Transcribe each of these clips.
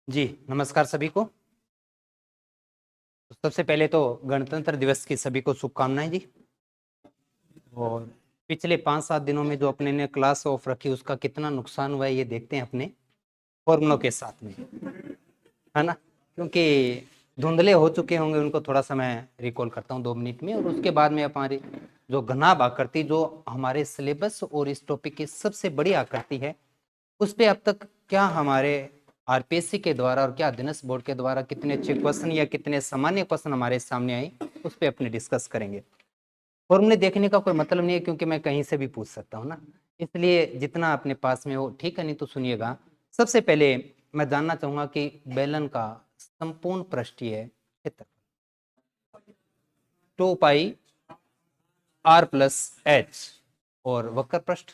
जी नमस्कार सभी को। सबसे पहले तो गणतंत्र दिवस की सभी को शुभकामनाएं जी। और पिछले 5-7 दिनों में जो अपने ने क्लास ऑफ रखी उसका कितना नुकसान हुआ है ये देखते हैं अपने फॉर्मूलों के साथ में, है ना। क्योंकि धुंधले हो चुके होंगे, उनको थोड़ा सा मैं रिकॉल करता हूँ 2 मिनट में। और उसके बाद में हमारी जो घनाभ आकृति जो हमारे सिलेबस और इस टॉपिक की सबसे बड़ी आकृति है, उस पर अब तक क्या हमारे आरपीएससी के द्वारा और क्या दिनस बोर्ड के द्वारा कितने अच्छे क्वेश्चन या कितने सामान्य क्वेश्चन हमारे सामने आए, उस पर अपने डिस्कस करेंगे। फॉर्मूले देखने का कोई मतलब नहीं है, क्योंकि मैं कहीं से भी पूछ सकता हूँ ना, इसलिए जितना अपने पास में हो ठीक है, नहीं तो सुनिएगा। सबसे पहले मैं जानना चाहूंगा कि बेलन का संपूर्ण पृष्ठीय क्षेत्र 2 पाई आर प्लस एच और वक्र पृष्ठ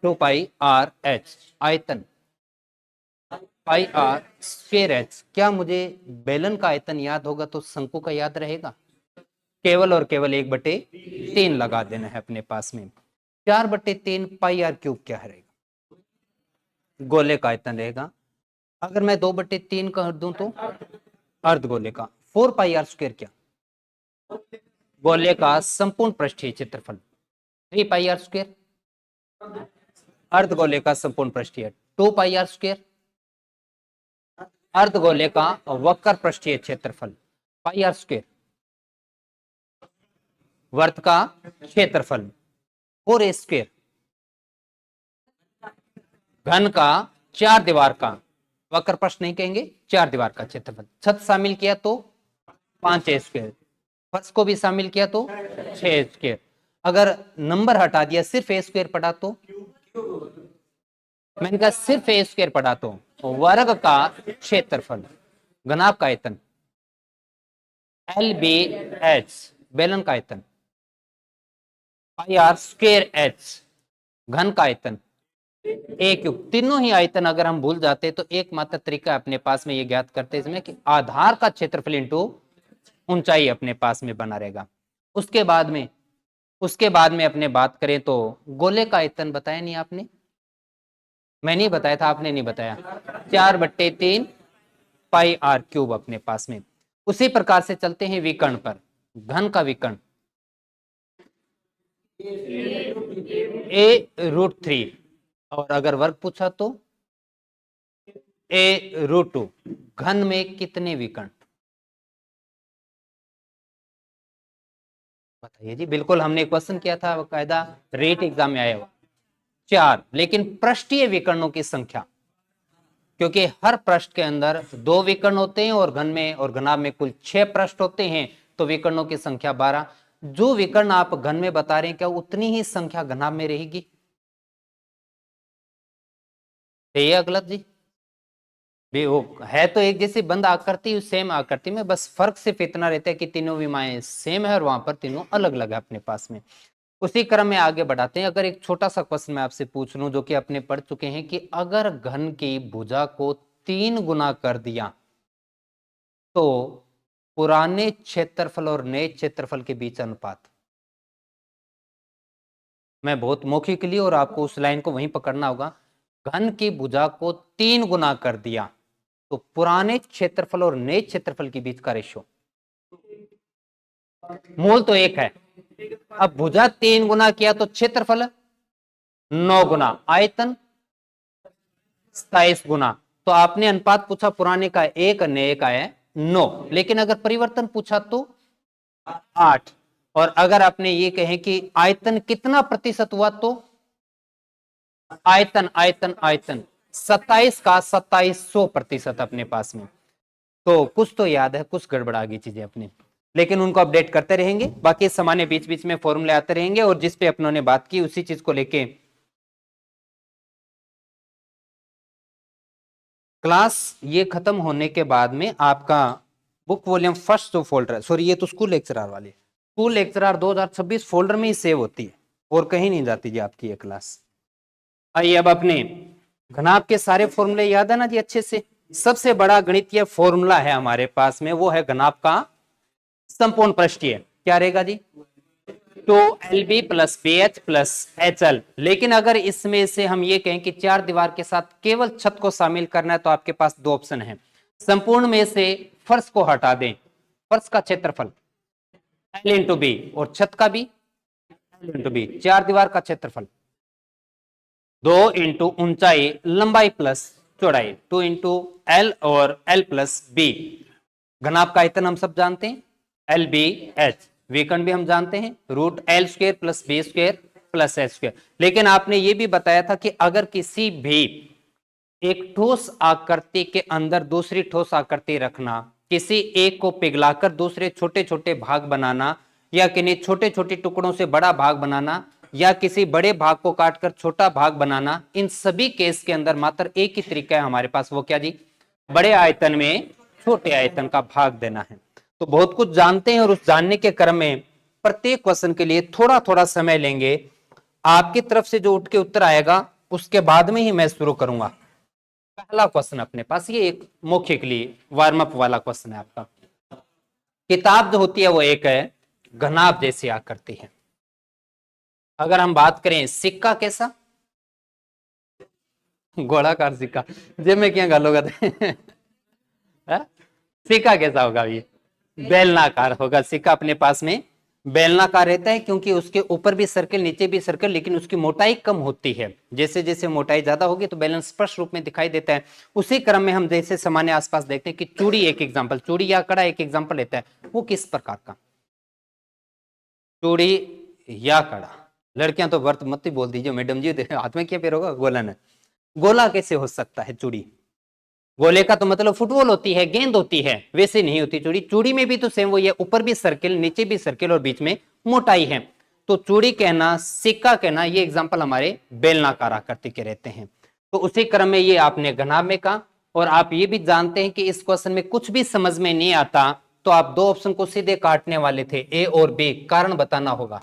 2 पाई आर एच, आयतन पाई आर स्क्वायर एच। क्या मुझे बेलन का आयतन याद होगा तो शंकु का याद रहेगा? केवल और केवल 1/3 लगा देना है अपने पास में। 4/3 पाई आर क्यूब क्या रहेगा? गोले का आयतन रहेगा। अगर मैं 2/3 कर दूं तो अर्धगोले का। 4 पाई आर स्क्वायर क्या? गोले का संपूर्ण पृष्ठीय क्षेत्रफल। 3 पाई आर स्क्वायर अर्धगोले का संपूर्ण पृष्ठीय। 2 पाई आर स्क्वायर अर्धगोले का वक्र पृष्ठीय क्षेत्रफल। पाई आर स्क्वायर वर्त का क्षेत्रफल। 4 a स्क्वायर घन का 4 दीवार का, वक्र पृष्ठ नहीं कहेंगे, 4 दीवार का क्षेत्रफल। छत शामिल किया तो 5 a स्क्वायर, फर्श को भी शामिल किया तो 6 a स्क्वायर। अगर नंबर हटा दिया सिर्फ a स्क्वायर पढ़ा तो, मैंने कहा सिर्फ a स्क्वायर पढ़ा तो वर्ग का क्षेत्रफल। घनाभ का आयतन LBH, बेलन का आयतन पाई आर स्क्वायर एच, घन का आयतन ए क्यूब। तीनों ही आयतन अगर हम भूल जाते तो एकमात्र तरीका अपने पास में ये ज्ञात करते इसमें कि आधार का क्षेत्रफल इंटू ऊंचाई अपने पास में बना रहेगा। उसके बाद में अपने बात करें तो गोले का आयतन बताया नहीं आपने, मैं नहीं बताया था, आपने नहीं बताया। 4/3 पाई आर क्यूब अपने पास में। उसी प्रकार से चलते हैं विकर्ण पर। घन का विकर्ण a√3, और अगर वर्ग पूछा तो a√2। घन में कितने विकर्ण बताइए जी। बिल्कुल हमने क्वेश्चन किया था कायदा, रेट एग्जाम में आया हुआ 4। लेकिन पृष्ठीय विकर्णों की संख्या, क्योंकि हर पृष्ठ के अंदर 2 विकर्ण होते हैं और घन में और घनाभ में कुल 6 पृष्ठ होते हैं, तो विकर्णों की संख्या 12। जो विकर्ण आप घन में बता रहे हैं क्या उतनी ही संख्या घनाभ में रहेगी? सही है गलत जी? वो है तो एक जैसी बंद आकृति, सेम आकृति में, बस फर्क सिर्फ इतना रहता है कि तीनों विमाएं सेम है और वहां पर तीनों अलग अलग है अपने पास में। उसी क्रम में आगे बढ़ाते हैं। अगर एक छोटा सा क्वेश्चन मैं आपसे पूछ लूं जो कि अपने पढ़ चुके हैं, कि अगर घन की भुजा को 3 गुना कर दिया तो पुराने क्षेत्रफल और नए क्षेत्रफल के बीच अनुपात। मैं बहुत मौखिक लिए और आपको उस लाइन को वहीं पकड़ना होगा। घन की भुजा को 3 गुना कर दिया तो पुराने क्षेत्रफल और नए क्षेत्रफल के बीच का रेशो, मूल तो 1 है, अब भुजा 3 गुना किया तो क्षेत्रफल 9 गुना, आयतन 27 गुना। तो आपने अनुपात पूछा पुराने का 1, नए का है 9, लेकिन अगर परिवर्तन पूछा तो 8। और अगर आपने ये कहें कि आयतन कितना प्रतिशत हुआ तो आयतन आयतन आयतन 27 का 2700% अपने पास में। तो कुछ तो याद है, कुछ गड़बड़ा गई चीजें अपनी, लेकिन उनको अपडेट करते रहेंगे। बाकी सामान्य बीच बीच में फॉर्मूले आते रहेंगे और जिस पे अपनों ने बात की उसी चीज को लेके क्लास ये खत्म होने के बाद में आपका बुक वॉल्यूम फर्स्ट जो फोल्डर है, सॉरी ये तो स्कूल लेक्चरर वाली, स्कूल लेक्चरर 2026 फोल्डर में ही सेव होती है और कहीं नहीं जाती जी आपकी ये क्लास। आइए अब अपने घनाभ के सारे फॉर्मूले याद है ना जी अच्छे से। सबसे बड़ा गणितीय फॉर्मूला है हमारे पास में, वो है घनाभ का संपूर्ण पृष्ठीय। क्या रहेगा जी? 2LB plus BH plus HL। लेकिन अगर इसमें से हम ये कहें कि चार दीवार के साथ केवल छत को शामिल करना है तो आपके पास दो ऑप्शन है। संपूर्ण में से फर्श को हटा दें, फर्श का क्षेत्रफल L इंटू बी और छत का भी L इंटू बी, चार दीवार का क्षेत्रफल 2 इंटू ऊंचाई लंबाई प्लस चौड़ाई 2 इंटू L और L प्लस बी। घनाभ का आयतन हम सब जानते हैं LBH, विकर्ण भी हम जानते हैं root L square plus b square plus h square. लेकिन आपने ये भी बताया था कि अगर किसी भी एक ठोस आकृति के अंदर दूसरी ठोस आकृति रखना, किसी एक को पिघलाकर दूसरे छोटे छोटे भाग बनाना, या किन्हीं छोटे छोटे टुकड़ों से बड़ा भाग बनाना, या किसी बड़े भाग को काटकर छोटा भाग बनाना, इन सभी केस के अंदर मात्र एक ही तरीका है हमारे पास, वो क्या जी? बड़े आयतन में छोटे आयतन का भाग देना है। तो बहुत कुछ जानते हैं और उस जानने के क्रम में प्रत्येक क्वेश्चन के लिए थोड़ा थोड़ा समय लेंगे। आपकी तरफ से जो उठ के उत्तर आएगा उसके बाद में ही मैं शुरू करूंगा। पहला क्वेश्चन अपने पास ये एक मौखिक के लिए वार्म अप वाला क्वेश्चन है आपका। किताब जो होती है वो एक है घनाभ जैसी आकृति है। अगर हम बात करें सिक्का कैसा? गोलाकार सिक्का, जेब में क्या गालोगा सिक्का कैसा होगा? ये बेलनाकार होगा। सिक्का अपने पास में बेलनाकार रहता है क्योंकि उसके ऊपर भी सर्कल नीचे भी सर्कल, लेकिन उसकी मोटाई कम होती है। जैसे जैसे मोटाई ज्यादा होगी तो बैलेंस स्पष्ट रूप में दिखाई देता है। उसी क्रम में हम जैसे सामान्य आसपास देखते हैं कि चूड़ी एक एग्जाम्पल, चूड़ी या कड़ा एक एग्जाम्पल लेता है, वो किस प्रकार का? चूड़ी या कड़ा। लड़कियां तो व्रत मत ही बोल दीजिए मैडम जी, हाथ में क्या पेरोगा? गोलन है। गोला कैसे हो सकता है चूड़ी? गोले का तो मतलब फुटबॉल होती है, गेंद होती है, वैसे नहीं होती चूड़ी। चूड़ी में भी तो सेम वही है, ऊपर भी सर्किल नीचे भी सर्किल और बीच में मोटाई है। तो चूड़ी कहना, सिक्का कहना, ये एग्जाम्पल हमारे बेलनाकार आकृति के रहते हैं। तो उसी क्रम में ये आपने घनाभ में कहा। और आप ये भी जानते हैं कि इस क्वेश्चन में कुछ भी समझ में नहीं आता तो आप दो ऑप्शन को सीधे काटने वाले थे, ए और बी। कारण बताना होगा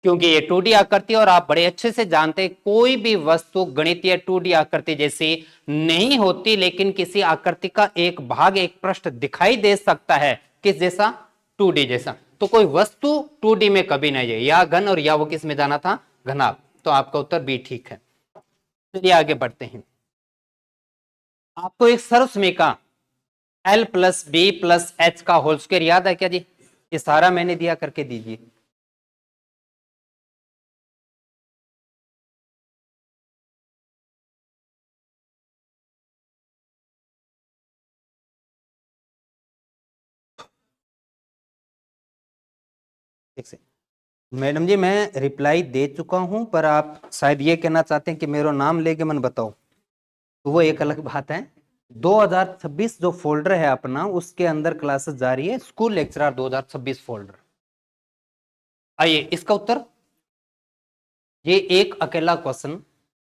क्योंकि ये 2D आकृति और आप बड़े अच्छे से जानते हैं कोई भी वस्तु गणितीय 2D आकृति जैसी नहीं होती, लेकिन किसी आकृति का एक भाग, एक पृष्ठ दिखाई दे सकता है किस जैसा? 2D जैसा। तो कोई वस्तु 2D में कभी नहीं है, या घन और या वो किस में जाना था? घनाभ। तो आपका उत्तर बी ठीक है। चलिए आगे बढ़ते हैं। आपको एक सर्वसमीका L plus b plus h का होल स्क्वायर याद है क्या जी? ये सारा मैंने दिया, करके दीजिए। एक से मैडम जी मैं रिप्लाई दे चुका हूं, पर आप शायद ये कहना चाहते हैं कि मेरा नाम लेके मन बताओ, तो वो एक अलग बात है। 2026 जो फोल्डर है अपना, उसके अंदर क्लासेस जारी है, स्कूल लेक्चरर 2026 फोल्डर। आइए इसका उत्तर। ये एक अकेला क्वेश्चन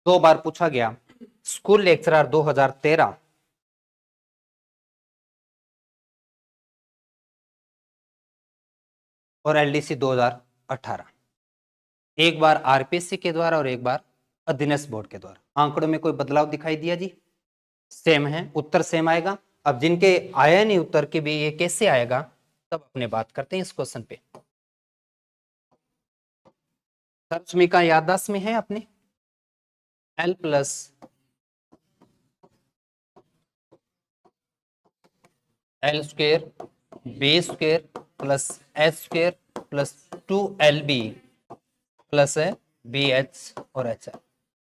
2 बार पूछा गया। स्कूल लेक्चरर 2013 और LDC 2018, एक बार RPSC के द्वारा और एक बार अधीनस्थ बोर्ड के द्वारा। आंकड़ों में कोई बदलाव दिखाई दिया जी? सेम है, उत्तर सेम आएगा। अब जिनके आया नहीं उत्तर के भी ये कैसे आएगा, तब अपने बात करते हैं इस क्वेश्चन पे। सर्वसमीका याददाश्त में है अपने? L plus L square b square plus h square plus 2LB plus है BH और HL।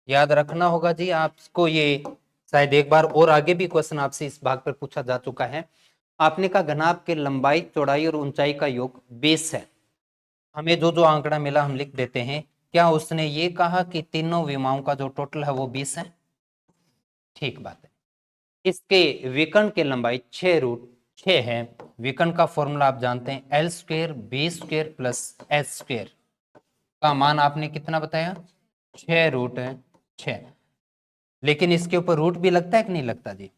याद रखना होगा जी आपको। ये शायद एक बार और आगे भी क्वेश्चन आपसे इस भाग पर पूछा जा चुका है। आपने कहा घनाभ के लंबाई चौड़ाई और ऊंचाई का योग 20 है। हमें जो जो आंकड़ा मिला हम लिख देते हैं। क्या उसने ये कहा कि तीनों विमाओं का जो टोटल है वो 20 है? ठीक बात है। इसके विकर्ण की लंबाई 6√6 है। विकर्ण का फॉर्मूला आप जानते हैं, L square b square plus h square का मान आपने कितना बताया? 6√6। लेकिन इसके ऊपर रूट भी लगता है कि नहीं लगता जी?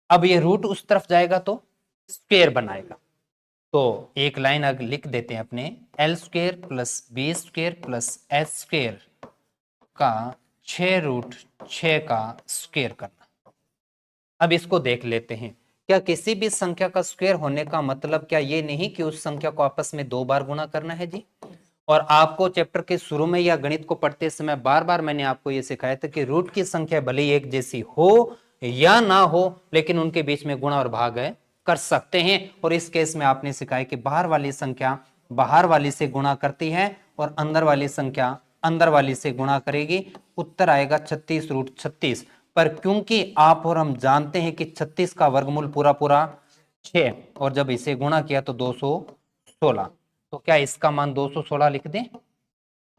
अब ये रूट उस तरफ जाएगा तो स्क्वेयर बनाएगा। तो एक लाइन अगर लिख देते हैं अपने, L square plus b square plus h square का 6√6 का स्क्वेयर करना। अब इसको देख लेते हैं क्या किसी भी संख्या का स्क्वायर होने का मतलब क्या ये नहीं कि उस संख्या को आपस में 2 बार गुणा करना है जी। और आपको चैप्टर के शुरू में या गणित को पढ़ते समय बार बार मैंने आपको ये सिखाया था कि रूट की संख्या भले ही एक जैसी हो या ना हो, लेकिन उनके बीच में गुणा और भाग है कर सकते हैं। और इस केस में आपने सिखाया कि बाहर वाली संख्या बाहर वाली से गुणा करती है और अंदर वाली संख्या अंदर वाली से गुणा करेगी। उत्तर आएगा 36√36। पर क्योंकि आप और हम जानते हैं कि 36 का वर्गमूल पूरा पूरा 6 और जब इसे गुणा किया तो 216, तो क्या इसका मान 216 लिख दें। अब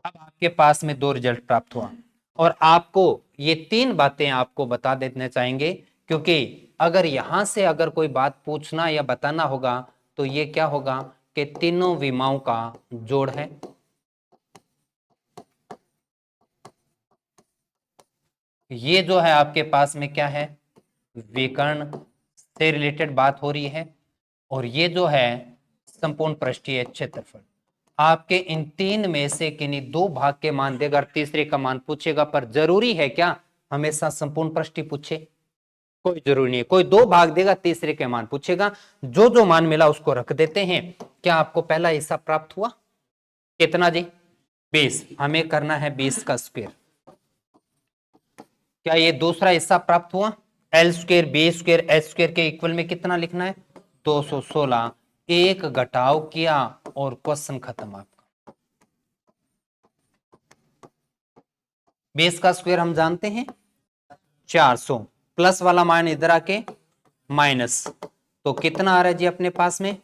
आपके पास में 2 रिजल्ट प्राप्त हुआ और आपको ये 3 बातें आपको बता देना चाहेंगे, क्योंकि अगर यहां से अगर कोई बात पूछना या बताना होगा तो ये क्या होगा कि तीनों विमाओं का जोड़ है। ये जो है आपके पास में क्या है, विकर्ण से रिलेटेड बात हो रही है। और ये जो है संपूर्ण पृष्ठीय क्षेत्रफल। आपके इन 3 में से किन्हीं 2 भाग के मान देगा और तीसरे का मान पूछेगा। पर जरूरी है क्या हमेशा संपूर्ण पृष्ठीय पूछे? कोई जरूरी नहीं है। कोई 2 भाग देगा, तीसरे के मान पूछेगा। जो जो मान मिला उसको रख देते हैं। क्या आपको पहला हिस्सा प्राप्त हुआ? कितना जी? 20। हमें करना है 20 का स्क्वायर। क्या ये दूसरा हिस्सा प्राप्त हुआ? L square b square h square के इक्वल में कितना लिखना है? 216। एक घटाव किया और क्वेश्चन खत्म आपका। 20 का स्क्वायर हम जानते हैं 400, प्लस वाला मान इधर आके माइनस, तो कितना आ रहा है जी अपने पास में?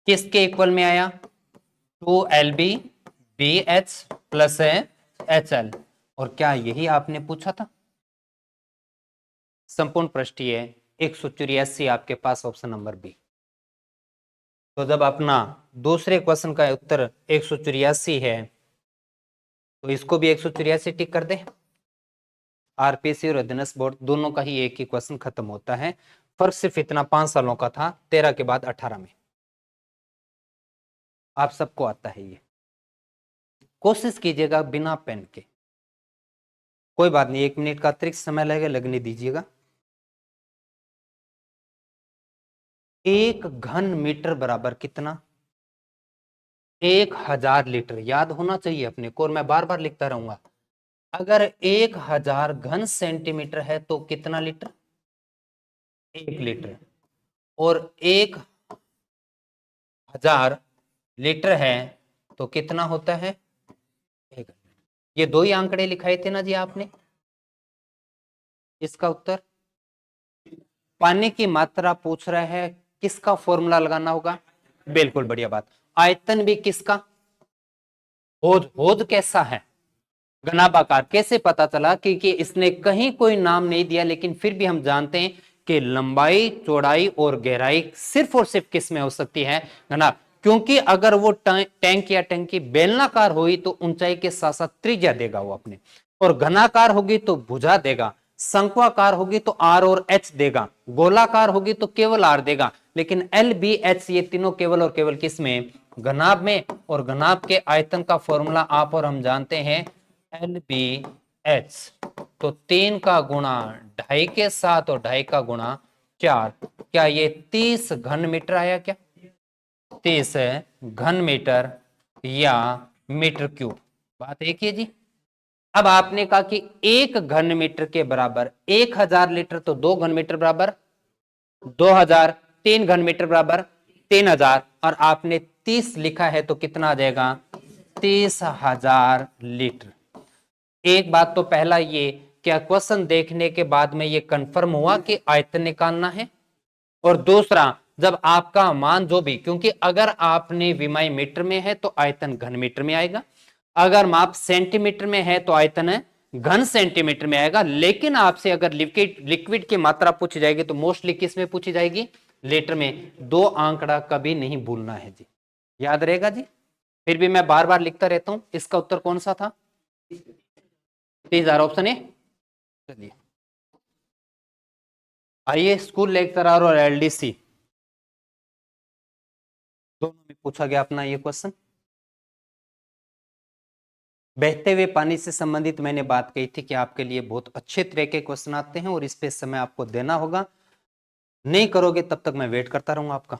किसके इक्वल में आया? 2LB BH plus HL। और क्या यही आपने पूछा था? संपूर्ण पृष्ठीय 184 आपके पास ऑप्शन नंबर बी। तो जब अपना दूसरे क्वेश्चन का उत्तर 184 है तो इसको भी 184 टिक कर दे। आरपीएससी और अध्ययन बोर्ड दोनों का ही एक ही क्वेश्चन खत्म होता है। फर्क सिर्फ इतना 5 सालों का था, 13 के बाद 18 में। आप सबको आता है ये। कोशिश कीजिएगा बिना पेन के। कोई बात नहीं, 1 मिनट का अतिरिक्त समय लगेगा, लगने दीजिएगा। 1 घन मीटर बराबर कितना? 1000 लीटर। याद होना चाहिए अपने को, और मैं बार बार लिखता रहूंगा। अगर 1000 घन सेंटीमीटर है तो कितना लीटर? 1 लीटर। और 1000 लीटर है तो कितना होता है? 1। ये 2 ही आंकड़े लिखाए थे ना जी आपने। इसका उत्तर पानी की मात्रा पूछ रहा है, किसका फॉर्मूला लगाना होगा? बिल्कुल बढ़िया बात। आयतन भी किसका? होद। होद कैसा है? घनाभाकार। कैसे पता चला? क्योंकि इसने कहीं कोई नाम नहीं दिया, लेकिन फिर भी हम जानते हैं कि लंबाई चौड़ाई और गहराई सिर्फ और सिर्फ किस में हो सकती है? घना। क्योंकि अगर वो टैंक या टंकी बेलनाकार हुई तो ऊंचाई के साथ साथ त्रिज्या देगा वो अपने, और घनाकार होगी तो भुजा देगा, शंक्वाकार होगी तो आर और एच देगा, गोलाकार होगी तो केवल आर देगा। लेकिन एल बी एच ये तीनों केवल और केवल किस में? घनाभ में। और घनाभ के आयतन का फॉर्मूला आप और हम जानते हैं LBH। तो 3 का गुणा 2.5 के साथ और 2.5 का गुणा 4। क्या ये 30 घन मीटर आया? क्या 30 घन मीटर या मीटर क्यूब? बात एक ही है जी। अब आपने कहा कि 1 घन मीटर के बराबर 1000 लीटर, तो 2 घन मीटर बराबर 2000, 3 घन मीटर बराबर 3000, और आपने 30 लिखा है तो कितना आ जाएगा? 30,000 लीटर। एक बात तो पहला ये, क्या क्वेश्चन देखने के बाद में ये कंफर्म हुआ कि आयतन निकालना है? और दूसरा, जब आपका मान जो भी, क्योंकि अगर आपने विमाई मीटर में है तो आयतन घन मीटर में आएगा, अगर माप सेंटीमीटर में है तो आयतन घन सेंटीमीटर में आएगा। लेकिन आपसे अगर लिक्विड लिक्विड की मात्रा पूछी जाएगी तो मोस्टली किस में पूछी जाएगी? लीटर में। 2 आंकड़ा कभी नहीं भूलना है जी, याद रहेगा जी। फिर भी मैं बार बार लिखता रहता हूं। इसका उत्तर कौन सा था? 30,000 ऑप्शन है। चलिए आइए, स्कूल लेक्चरर और एलडीसी दोनों में पूछा गया अपना ये क्वेश्चन। बहते हुए पानी से संबंधित मैंने बात कही थी कि आपके लिए बहुत अच्छे तरह के क्वेश्चन आते हैं और इस पे समय आपको देना होगा। नहीं करोगे तब तक मैं वेट करता रहूंगा आपका।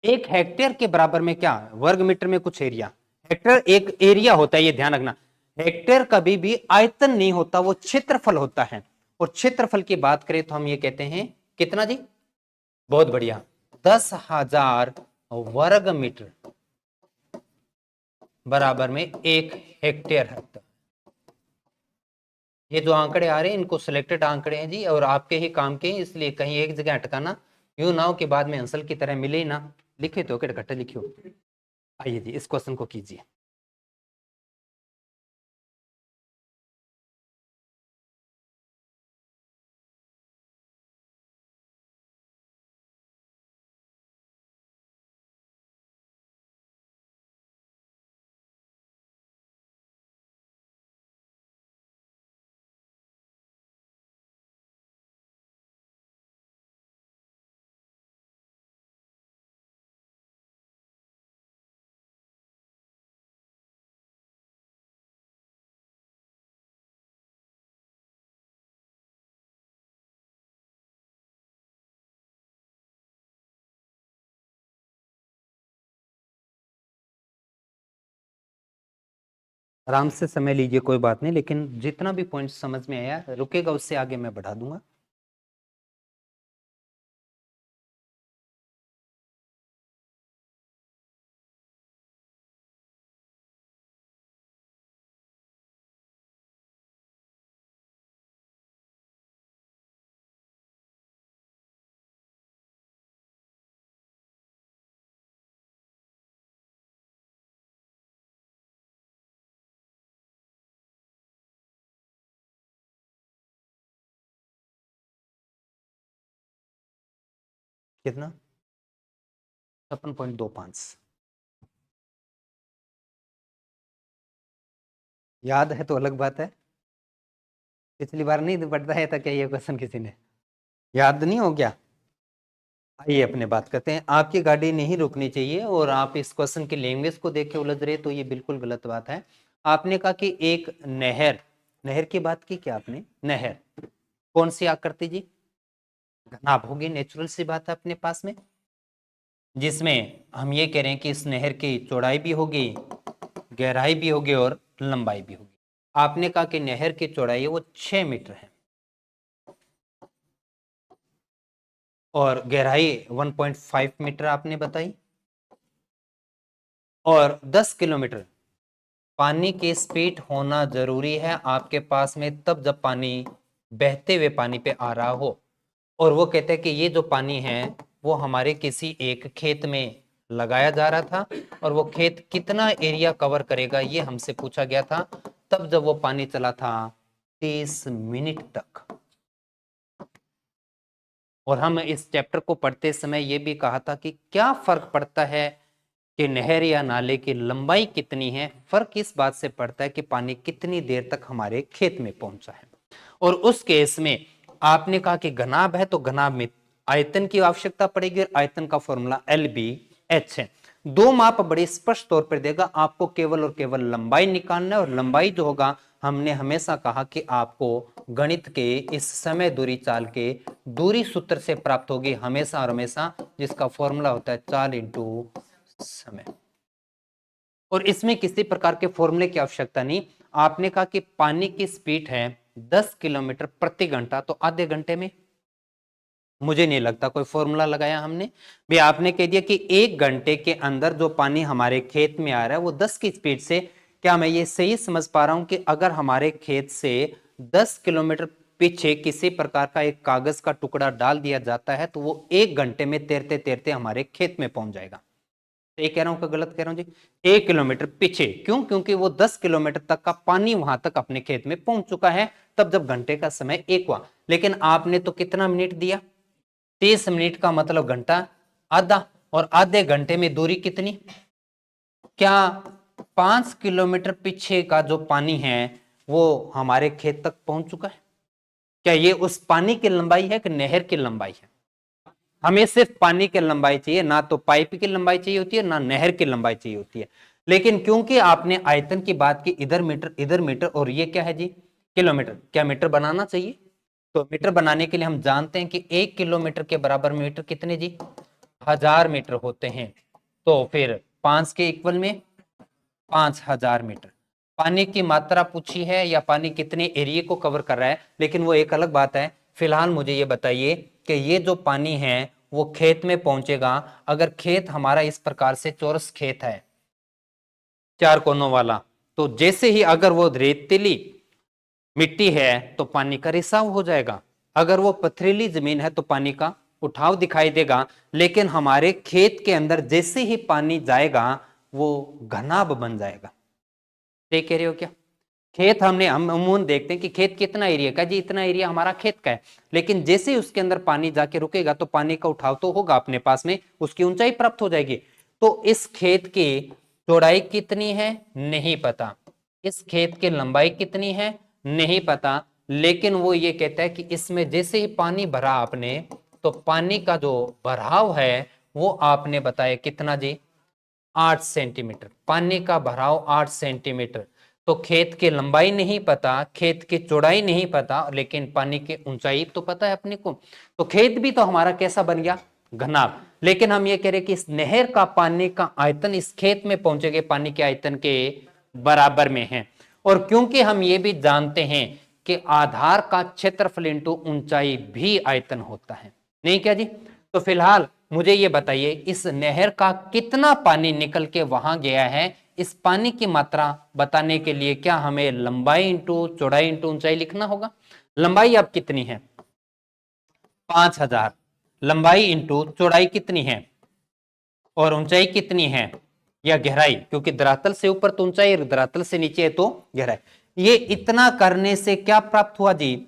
1 हेक्टेयर के बराबर में क्या, वर्ग मीटर में कुछ एरिया, हेक्टेयर एक एरिया होता है, ये ध्यान रखना। हेक्टेयर कभी भी आयतन नहीं होता, वो क्षेत्रफल होता है। और क्षेत्रफल की बात करें तो हम ये कहते हैं कितना जी, बहुत बढ़िया, 10,000 वर्ग मीटर बराबर में 1 हेक्टेयर है। ये जो आंकड़े आ रहे हैं इनको सिलेक्टेड आंकड़े हैं जी, और आपके ही काम के, इसलिए कहीं एक जगह अटकाना यूं ना हो के बाद में आंसर की तरह मिले ही ना, लिखे तो इकट्ठे लिखियो। आइए जी इस क्वेश्चन को कीजिए। आराम से समय लीजिए, कोई बात नहीं, लेकिन जितना भी पॉइंट समझ में आया रुकेगा उससे आगे मैं बढ़ा दूंगा। कितना, 56.25। याद है तो अलग बात है, पिछली बार नहीं बताया था क्या ये क्वेश्चन किसी ने, याद नहीं हो गया। आइए अपने बात करते हैं, आपकी गाड़ी नहीं रुकनी चाहिए और आप इस क्वेश्चन की लैंग्वेज को देख के उलझ रहे तो ये बिल्कुल गलत बात है। आपने कहा कि एक नहर, नहर की बात की क्या आपने, नहर कौन सी आकृति जी, घनाभ होगी, नेचुरल सी बात है अपने पास में, जिसमें हम ये कह रहे हैं कि इस नहर की चौड़ाई भी होगी, गहराई भी होगी और लंबाई भी होगी। आपने कहा कि नहर की चौड़ाई है वो 6 मीटर है और गहराई 1.5 मीटर आपने बताई, और 10 किलोमीटर पानी की स्पीड होना जरूरी है आपके पास में, तब जब पानी बहते हुए पानी पे आ रहा हो। और वो कहते हैं कि ये जो पानी है वो हमारे किसी एक खेत में लगाया जा रहा था, और वो खेत कितना एरिया कवर करेगा ये हमसे पूछा गया था, तब जब वो पानी चला था 30 मिनट तक। और हम इस चैप्टर को पढ़ते समय ये भी कहा था कि क्या फर्क पड़ता है कि नहर या नाले की लंबाई कितनी है, फर्क इस बात से पड़ता है कि पानी कितनी देर तक हमारे खेत में पहुंचा है। और उस केस में आपने कहा कि घनाभ है तो घनाभ में आयतन की आवश्यकता पड़ेगी, और आयतन का फॉर्मूला LBH है। दो माप बड़े स्पष्ट तौर पर देगा, आपको केवल और केवल लंबाई निकालना है, और लंबाई जो होगा हमने हमेशा कहा कि आपको गणित के इस समय दूरी चाल के दूरी सूत्र से प्राप्त होगी हमेशा और हमेशा, जिसका फॉर्मूला होता है चाल इंटू समय। और इसमें किसी प्रकार के फॉर्मूले की आवश्यकता नहीं। आपने कहा कि पानी की स्पीड है 10 किलोमीटर प्रति घंटा, तो आधे घंटे में, मुझे नहीं लगता कोई फॉर्मूला लगाया हमने भी। आपने कह दिया कि 1 घंटे के अंदर जो पानी हमारे खेत में आ रहा है वो 10 की स्पीड से, क्या मैं ये सही समझ पा रहा हूं कि अगर हमारे खेत से 10 किलोमीटर पीछे किसी प्रकार का एक कागज का टुकड़ा डाल दिया जाता है तो वो 1 घंटे में तैरते तैरते हमारे खेत में पहुंच जाएगा। ये कह रहा हूं कि गलत कह रहा हूं जी, 1 किलोमीटर पीछे, क्यों, क्योंकि वो 10 किलोमीटर तक का पानी वहां तक अपने खेत में पहुंच चुका है तब जब घंटे का समय 1 हुआ। लेकिन आपने तो कितना मिनट दिया, 30 मिनट का मतलब घंटा आधा, और आधे घंटे में दूरी कितनी, क्या 5 किलोमीटर पीछे का जो पानी है वो हमारे खेत तक पहुंच चुका है? क्या ये उस पानी की लंबाई है कि नहर की लंबाई है? हमें सिर्फ पानी की लंबाई चाहिए, ना तो पाइप की लंबाई चाहिए होती है ना नहर की लंबाई चाहिए होती है। लेकिन क्योंकि आपने आयतन की बात की, इधर मीटर और ये क्या है जी, किलोमीटर, क्या मीटर बनाना चाहिए? तो मीटर बनाने के लिए हम जानते हैं कि 1 किलोमीटर के बराबर मीटर कितने जी, 1000 मीटर होते हैं। तो फिर 5 के इक्वल में 5000 मीटर। पानी की मात्रा पूछी है या पानी कितने एरिया को कवर कर रहा है, लेकिन वो एक अलग बात है। फिलहाल मुझे ये बताइए कि ये जो पानी है वो खेत में पहुंचेगा। अगर खेत हमारा इस प्रकार से चौरस खेत है 4 कोनों वाला, तो जैसे ही अगर वो रेतीली मिट्टी है तो पानी का रिसाव हो जाएगा, अगर वो पथरीली जमीन है तो पानी का उठाव दिखाई देगा। लेकिन हमारे खेत के अंदर जैसे ही पानी जाएगा वो घनाभ बन जाएगा। देख कह रहे हो क्या? खेत हम अमूमन देखते हैं कि खेत कितना एरिया का जी, इतना एरिया हमारा खेत का है, लेकिन जैसे ही उसके अंदर पानी जाके रुकेगा तो पानी का उठाव तो होगा अपने पास में, उसकी ऊंचाई प्राप्त हो जाएगी। तो इस खेत की चौड़ाई कितनी है नहीं पता, इस खेत की लंबाई कितनी है नहीं पता, लेकिन वो ये कहता है कि इसमें जैसे ही पानी भरा आपने, तो पानी का जो भराव है वो आपने बताया कितना जी, 8 सेंटीमीटर। पानी का भराव 8 सेंटीमीटर। तो खेत की लंबाई नहीं पता, खेत की चौड़ाई नहीं पता, लेकिन पानी की ऊंचाई तो पता है अपने को। तो खेत भी तो हमारा कैसा बन गया, घनाभ। लेकिन हम ये कह रहे कि इस नहर का पानी का आयतन इस खेत में पहुंचेगे पानी के आयतन के बराबर में है। और क्योंकि हम ये भी जानते हैं कि आधार का क्षेत्रफल इंटू ऊंचाई भी आयतन होता है, नहीं क्या जी? तो फिलहाल मुझे ये बताइए इस नहर का कितना पानी निकल के वहां गया है, इस पानी की मात्रा बताने के लिए क्या हमें लंबाई इंटू चौड़ाई इंटू ऊंचाई लिखना होगा? लंबाई अब कितनी है 5000, लंबाई इंटू चौड़ाई कितनी है और ऊंचाई कितनी है या गहराई, क्योंकि धरातल से ऊपर तो ऊंचाई और धरातल से नीचे है तो गहराई। ये इतना करने से क्या प्राप्त हुआ जी,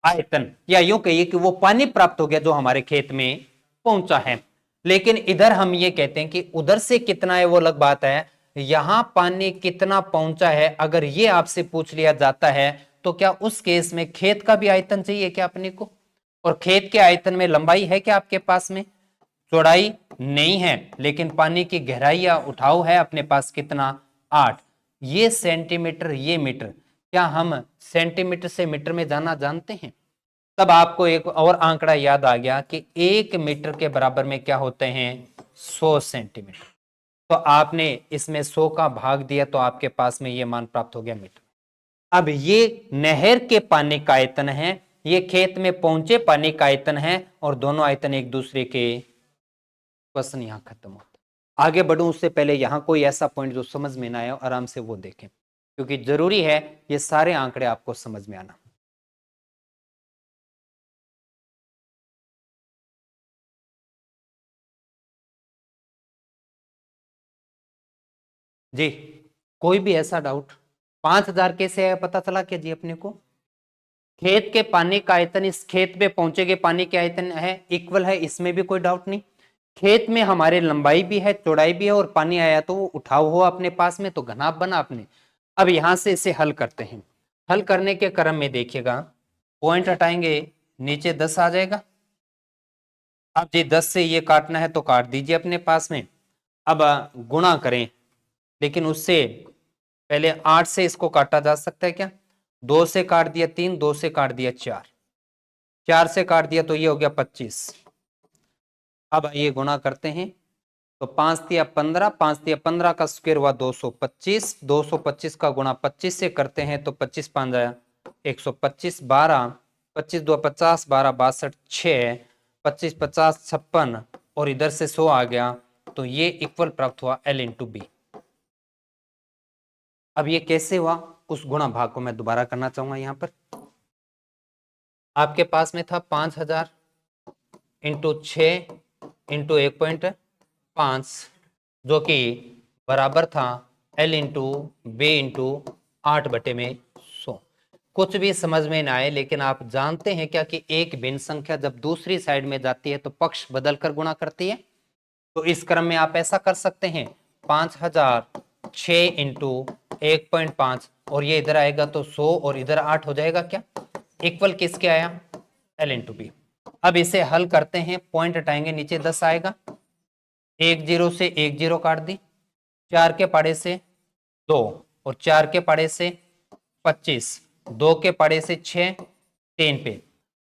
आयतन, या यूं कहिए कि वो पानी प्राप्त हो गया जो हमारे खेत में पहुंचा है। लेकिन इधर हम ये कहते हैं कि उधर से कितना है वो अलग बात है, यहां पानी कितना पहुंचा है अगर ये आपसे पूछ लिया जाता है तो क्या उस केस में खेत का भी आयतन चाहिए क्या अपने को? और खेत के आयतन में लंबाई है क्या आपके पास में, चौड़ाई नहीं है, लेकिन पानी की गहराई या उठाव है अपने पास कितना, 8। ये सेंटीमीटर ये मीटर, क्या हम सेंटीमीटर से मीटर में जाना जानते हैं? तब आपको एक और आंकड़ा याद आ गया कि 1 मीटर के बराबर में क्या होते हैं 100 सेंटीमीटर। तो आपने इसमें 100 का भाग दिया तो आपके पास में ये मान प्राप्त हो गया मीटर। अब ये नहर के पानी का आयतन है, ये खेत में पहुंचे पानी का आयतन है, और दोनों आयतन एक दूसरे के, क्वेश्चन यहां खत्म होता है। आगे बढ़ूं उससे पहले यहां कोई ऐसा पॉइंट जो समझ में ना आया आराम से वो देखें, क्योंकि जरूरी है ये सारे आंकड़े आपको समझ में आना। जी कोई भी ऐसा डाउट? 5000 कैसे है पता चला क्या जी अपने को? खेत के पानी का आयतन इस खेत में पहुंचेगे पानी के आयतन है इक्वल है, इसमें भी कोई डाउट नहीं। खेत में हमारे लंबाई भी है चौड़ाई भी है और पानी आया तो वो उठाव हुआ अपने पास में तो घनाभ बना अपने। अब यहां से इसे हल करते हैं। हल करने के क्रम में देखिएगा पॉइंट हटाएंगे नीचे 10 आ जाएगा। अब जी 10 से ये काटना है तो काट दीजिए अपने पास में। अब गुणा करें, लेकिन उससे पहले 8 से इसको काटा जा सकता है क्या? 2 से काट दिया 3, 2 से काट दिया 4, 4 से काट दिया तो ये हो गया 25। अब ये गुणा करते हैं तो 5 दिया 15, 5 दिया 15 का स्क्वायर हुआ 225, 225 का गुणा 25 से करते हैं तो 25 5 आया 125, 12 25 2 50, 12 62 6, 25 50 56 और इधर से 100 आ गया, तो ये इक्वल प्राप्त हुआ L इंटू बी। अब ये कैसे हुआ उस गुणा भाग को मैं दोबारा करना चाहूंगा। यहां पर आपके पास में था 5000 इंटू 6 इंटू 1.5 जो कि बराबर था L इंटू बी इंटू 8/100। कुछ भी समझ में ना आए, लेकिन आप जानते हैं क्या कि एक भिन्न संख्या जब दूसरी साइड में जाती है तो पक्ष बदलकर गुणा करती है। तो इस क्रम में आप ऐसा कर सकते हैं 5000 6 इंटू 1.5 और ये इधर आएगा तो 100 और इधर 8 हो जाएगा क्या, इक्वल किसके आया L इंटू बी। अब इसे हल करते हैं, पॉइंट हटाएंगे नीचे 10 आएगा, 1 0 से 1 0 काट दी, 4 के पाड़े से 2 और 4 के पाड़े से 25, 2 के पाड़े से 6, 3 पे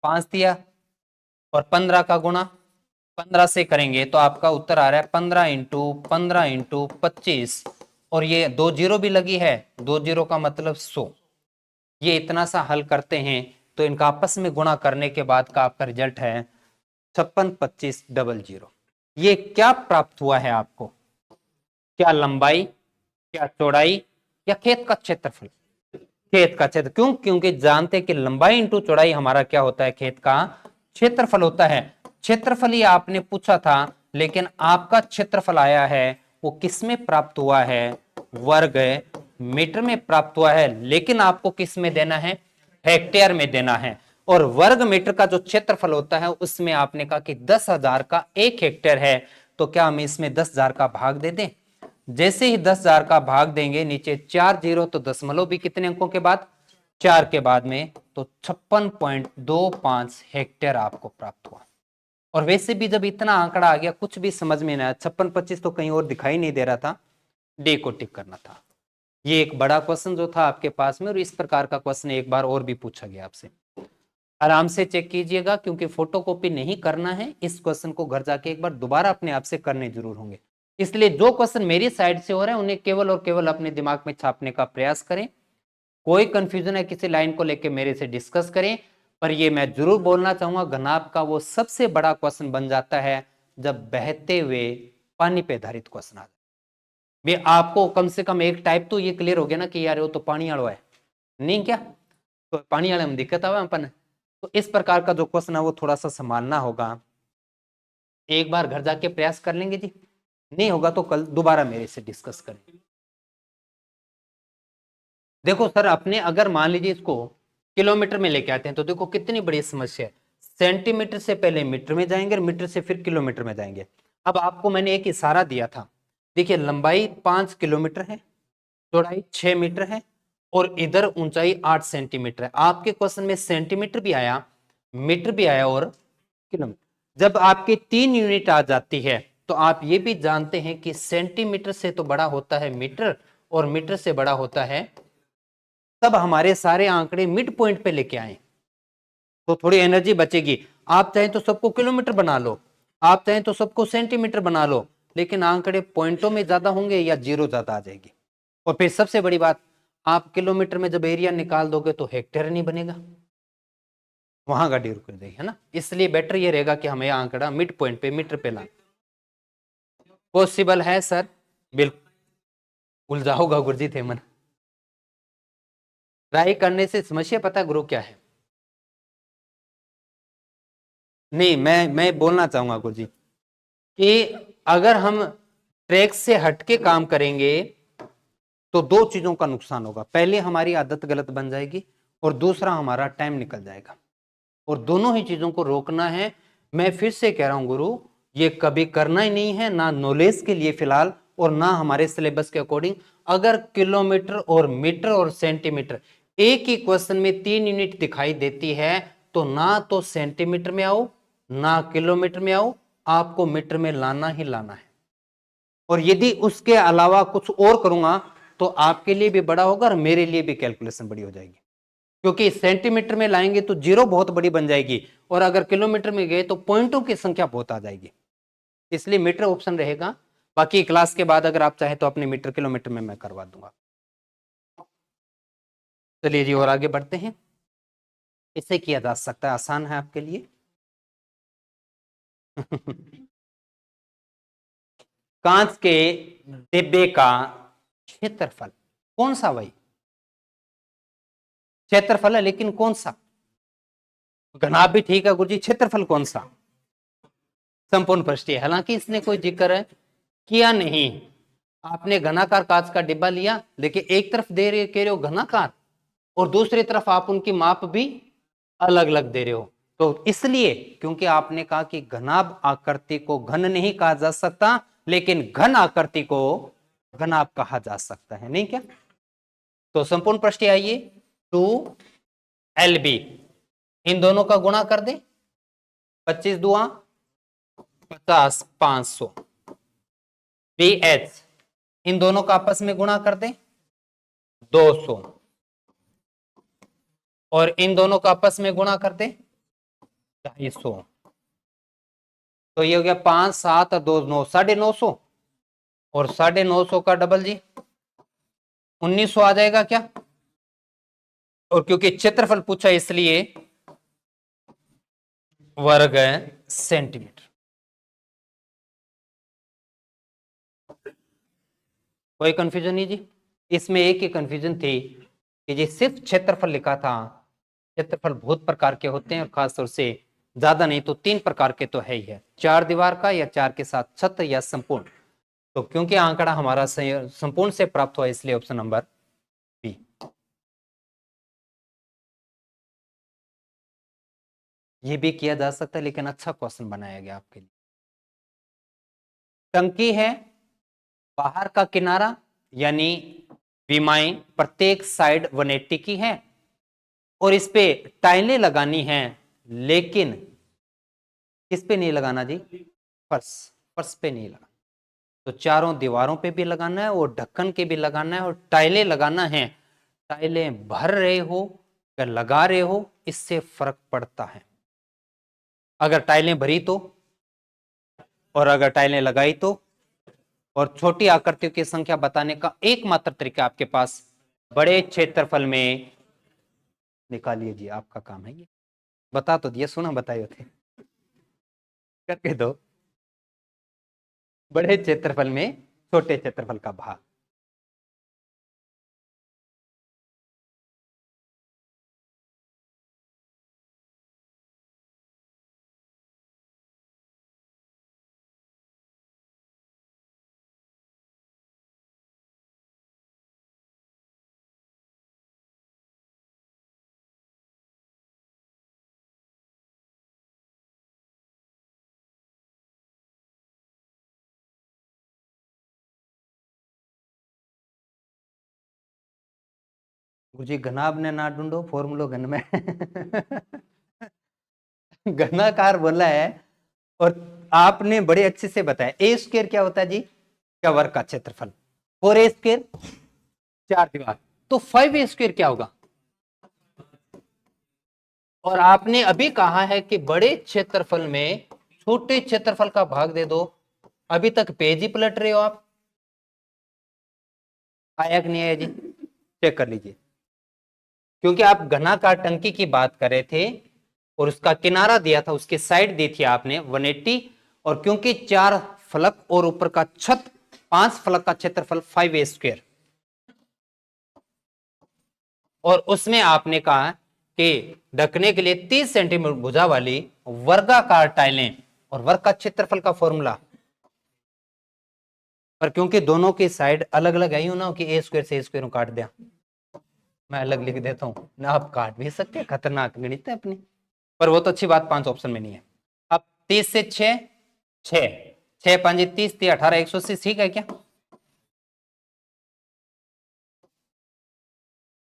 5 दिया और 15 का गुणा 15 से करेंगे तो आपका उत्तर आ रहा है 15 × 25 और ये 2 जीरो भी लगी है, 2 जीरो का मतलब 100। ये इतना सा हल करते हैं तो इनका आपस में गुणा करने के बाद का आपका रिजल्ट है 562500। ये क्या प्राप्त हुआ है आपको? क्या लंबाई, क्या चौड़ाई, या खेत का क्षेत्रफल? खेत का क्षेत्र। क्यों? क्योंकि जानते कि लंबाई इंटू चौड़ाई हमारा क्या होता है? खेत का क्षेत्रफल होता है। क्षेत्रफल ही आपने पूछा था, लेकिन आपका क्षेत्रफल आया है वो किस में प्राप्त हुआ है? वर्ग मीटर में प्राप्त हुआ है, लेकिन आपको किस में देना है? हेक्टेयर में देना है। और वर्ग मीटर का जो क्षेत्रफल होता है उसमें आपने कहा कि 10,000 का 1 हेक्टेयर है, तो क्या हम इसमें 10,000 का भाग दे दें? जैसे ही 10,000 का भाग देंगे, नीचे 4 जीरो तो दशमलव भी कितने अंकों के बाद? 4 के बाद में, तो 56.25 हेक्टेयर आपको प्राप्त हुआ। और वैसे भी जब इतना आंकड़ा आ गया कुछ भी समझ में नहीं आया, 56-25 तो कहीं और दिखाई नहीं दे रहा था, डी को टिक करना था। ये एक बड़ा क्वेश्चन जो था आपके पास में, और इस प्रकार का क्वेश्चन एक बार और भी पूछा गया आपसे। आराम से चेक कीजिएगा, क्योंकि फोटोकॉपी नहीं करना है। इस क्वेश्चन को घर जाके एक बार दोबारा अपने आप से करने जरूर होंगे। इसलिए जो क्वेश्चन मेरी साइड से हो रहे हैं उन्हें केवल और केवल अपने दिमाग में छापने का प्रयास करें। कोई कंफ्यूजन है किसी लाइन को लेकर मेरे से डिस्कस करें। पर ये मैं जरूर बोलना चाहूंगा, घनाभ का वो सबसे बड़ा क्वेश्चन बन जाता है जब बहते हुए पानी पे आधारित क्वेश्चन आ जाए। भी आपको कम से कम एक टाइप तो ये क्लियर हो गया ना कि यार वो तो पानी वाला है, नहीं क्या? तो पानी वाले में दिक्कत आवा अपन। तो इस प्रकार का जो क्वेश्चन है वो थोड़ा सा संभालना होगा। एक बार घर जाके प्रयास कर लेंगे जी, नहीं होगा तो कल दोबारा मेरे से डिस्कस करें। देखो सर, अपने अगर मान लीजिए इसको किलोमीटर में लेके आते हैं तो देखो कितनी बड़ी समस्या है। सेंटीमीटर से पहले मीटर में जाएंगे और मीटर से फिर किलोमीटर में जाएंगे। अब आपको मैंने एक इशारा दिया था, देखिए लंबाई 5 किलोमीटर है, चौड़ाई 6 मीटर है और इधर ऊंचाई 8 सेंटीमीटर है। आपके क्वेश्चन में सेंटीमीटर भी आया, मीटर भी आया और किलोमीटर। जब आपकी 3 यूनिट आ जाती है तो आप ये भी जानते हैं कि सेंटीमीटर से तो बड़ा होता है मीटर और मीटर से बड़ा होता है। तब हमारे सारे आंकड़े मिड पॉइंट पे लेके आए तो थोड़ी एनर्जी बचेगी। आप चाहें तो सबको किलोमीटर बना लो, आप चाहें तो सबको सेंटीमीटर बना लो, लेकिन आंकड़े पॉइंटों में ज्यादा होंगे या जीरो ज्यादा आ जाएगी। और फिर सबसे बड़ी बात, आप किलोमीटर में जब एरिया निकाल दोगे तो हेक्टेयर नहीं बनेगा, वहां गाड़ी रुक जाएगी, है ना। इसलिए बेटर ये रहेगा कि हमें आंकड़ा मिड पॉइंट पे मीटर पे लाए। पॉसिबल है सर, बिल्कुल उलझाओगा गुरजीत हेमन। ट्राई करने से समस्या पता गुरु क्या है? नहीं, मैं बोलना चाहूंगा गुरुजी कि अगर हम ट्रैक से हटके काम करेंगे तो दो चीजों का नुकसान होगा। पहले हमारी आदत गलत बन जाएगी और दूसरा हमारा टाइम निकल जाएगा, और दोनों ही चीजों को रोकना है। मैं फिर से कह रहा हूं गुरु, ये कभी करना ही नहीं है, ना नॉलेज के लिए फिलहाल और ना हमारे सिलेबस के अकॉर्डिंग। अगर किलोमीटर और मीटर और सेंटीमीटर एक ही क्वेश्चन में 3 यूनिट दिखाई देती है तो ना तो सेंटीमीटर में आओ ना किलोमीटर में आओ, आपको मीटर में लाना ही लाना है। और यदि उसके अलावा कुछ और करूंगा तो आपके लिए भी बड़ा होगा और मेरे लिए भी कैलकुलेशन बड़ी हो जाएगी, क्योंकि सेंटीमीटर में लाएंगे तो जीरो बहुत बड़ी बन जाएगी और अगर किलोमीटर में गए तो पॉइंटों की संख्या बहुत आ जाएगी। इसलिए मीटर ऑप्शन रहेगा। बाकी क्लास के बाद अगर आप चाहें तो अपने मीटर किलोमीटर में मैं करवा दूंगा। चलिए जी, और आगे बढ़ते हैं। इसे किया जा सकता है, आसान है आपके लिए। कांच के डिब्बे का क्षेत्रफल कौन सा? भाई क्षेत्रफल है, लेकिन कौन सा? घनाभ भी ठीक है गुरुजी, क्षेत्रफल कौन सा? संपूर्ण पृष्ठीय। हालांकि इसने कोई जिक्र किया नहीं। आपने घनाकार कांच का डिब्बा लिया, लेकिन एक तरफ दे रहे कह रहे हो घनाकार और दूसरी तरफ आप उनकी माप भी अलग अलग दे रहे हो। तो इसलिए क्योंकि आपने कहा कि घनाभ आकृति को घन नहीं कहा जा सकता, लेकिन घन आकृति को घनाभ कहा जा सकता है, नहीं क्या? तो संपूर्ण पृष्ठीय आइए 2LB, इन दोनों का गुणा कर दे, 25 दुआ 50, 500 BH, इन दोनों का आपस में गुणा कर दे 200 और इन दोनों का आपस में गुणा कर दे 250। तो ये हो गया 5 7 और 2 9, 950। और 950 का डबल जी 1900 आ जाएगा क्या? और क्योंकि क्षेत्रफल पूछा इसलिए वर्ग सेंटीमीटर। कोई कंफ्यूजन नहीं जी? इसमें एक ही कंफ्यूजन थी कि जी सिर्फ क्षेत्रफल लिखा था। क्षेत्रफल बहुत प्रकार के होते हैं और खासतौर से ज्यादा नहीं तो 3 प्रकार के तो है ही है, 4 दीवार का या 4 के साथ छत या संपूर्ण। तो क्योंकि आंकड़ा हमारा संपूर्ण से प्राप्त हुआ इसलिए ऑप्शन नंबर बी। ये भी किया जा सकता है लेकिन अच्छा क्वेश्चन बनाया गया आपके लिए। टंकी है, बाहर का किनारा यानी विमाएं प्रत्येक साइड 180 की है और इस पे टाइलें लगानी है, लेकिन किस पे नहीं लगाना जी? फर्श। फर्श पे नहीं लगाना। तो चारों दीवारों पे भी लगाना है और ढक्कन के भी लगाना है और टाइलें लगाना है। टाइलें भर रहे हो या लगा रहे हो इससे फर्क पड़ता है। अगर टाइलें भरी तो, और अगर टाइलें लगाई तो। और छोटी आकृतियों की संख्या बताने का एकमात्र तरीका आपके पास बड़े क्षेत्रफल में निकालिए जी, आपका काम है ये। बता तो दिया, सुना बताए थे, करके दो। बड़े क्षेत्रफल में छोटे क्षेत्रफल का भाग। गुरुजी घनाभ ने ना ढूंढो फॉर्मूलो घन में घनाकार बोला है और आपने बड़े अच्छे से बताया। ए स्क्वायर क्या होता है जी? क्या वर्ग का क्षेत्रफल। 4 ए स्क्वायर 4 दीवार, तो 5 ए स्क्वायर क्या होगा? और आपने अभी कहा है कि बड़े क्षेत्रफल में छोटे क्षेत्रफल का भाग दे दो। अभी तक पेज ही पलट रहे हो आप। आया कि नहीं आया जी? चेक कर लीजिए। क्योंकि आप घनाकार टंकी की बात कर रहे थे और उसका किनारा दिया था, उसकी साइड दी थी आपने 180, और क्योंकि 4 फलक और ऊपर का छत 5 फलक का क्षेत्रफल 5 ए स्क्वायर, और उसमें आपने कहा कि ढकने के लिए 30 सेंटीमीटर भुजा वाली वर्गाकार टाइलें और वर्ग का क्षेत्रफल का फॉर्मूला। पर क्योंकि दोनों की साइड अलग अलग आई हूं ना कि ए स्क्वायर से ए स्क्वायर काट दिया, मैं अलग लिख देता हूं ना, आप काट भी सकते हैं, खतरनाक गणित है अपनी। पर वो तो अच्छी बात 5 ऑप्शन में नहीं है। अब 30 से 6 6 6 5 30 18 180 ठीक है क्या?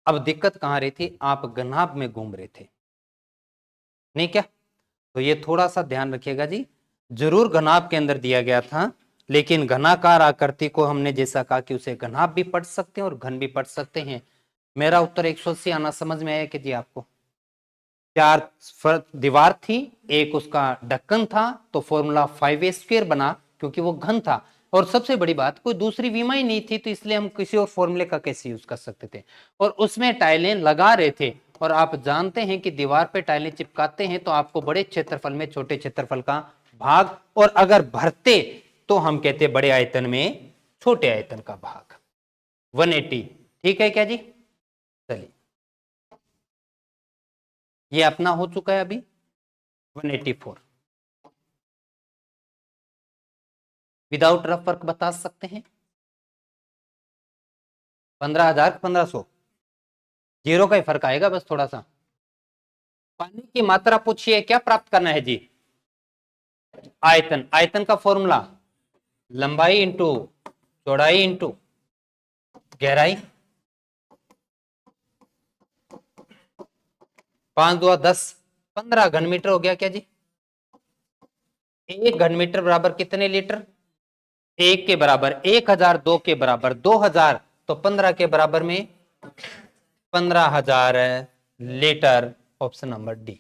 अब दिक्कत कहां रही थी? आप घनाभ में घूम रहे थे, नहीं क्या? तो ये थोड़ा सा ध्यान रखिएगा जी। जरूर घनाभ के अंदर दिया गया था, लेकिन घनाकार आकृति को हमने जैसा कहा कि उसे घनाभ भी पढ़ सकते हैं और घन भी पढ़ सकते हैं। मेरा उत्तर 180 आना समझ में आया कि जी आपको? 4 दीवार थी, एक उसका ढक्कन था, तो फॉर्मूला 5 स्क्वायर बना क्योंकि वो घन था। और सबसे बड़ी बात, कोई दूसरी विमा ही नहीं थी, तो इसलिए हम किसी और फॉर्मूले का कैसे यूज कर सकते थे। और उसमें टाइलें लगा रहे थे, और आप जानते हैं कि दीवार पे टाइलें चिपकाते हैं तो आपको बड़े क्षेत्रफल में छोटे क्षेत्रफल का भाग, और अगर भरते तो हम कहते बड़े आयतन में छोटे आयतन का भाग 180। ठीक है क्या जी? चलिए, ये अपना हो चुका है अभी 184। विदाउट रफ वर्क बता सकते हैं? 15,000 1500, जीरो का ही फर्क आएगा बस थोड़ा सा। पानी की मात्रा पूछिए, क्या प्राप्त करना है जी? आयतन। आयतन का फॉर्मूला लंबाई इंटू चौड़ाई इंटू गहराई। 5 2 10 15 घन मीटर हो गया क्या जी? 1 घन मीटर बराबर कितने लीटर? 1 के बराबर 1000, 2 के बराबर 2000, तो 15 के बराबर में 15,000 लीटर। Option number D.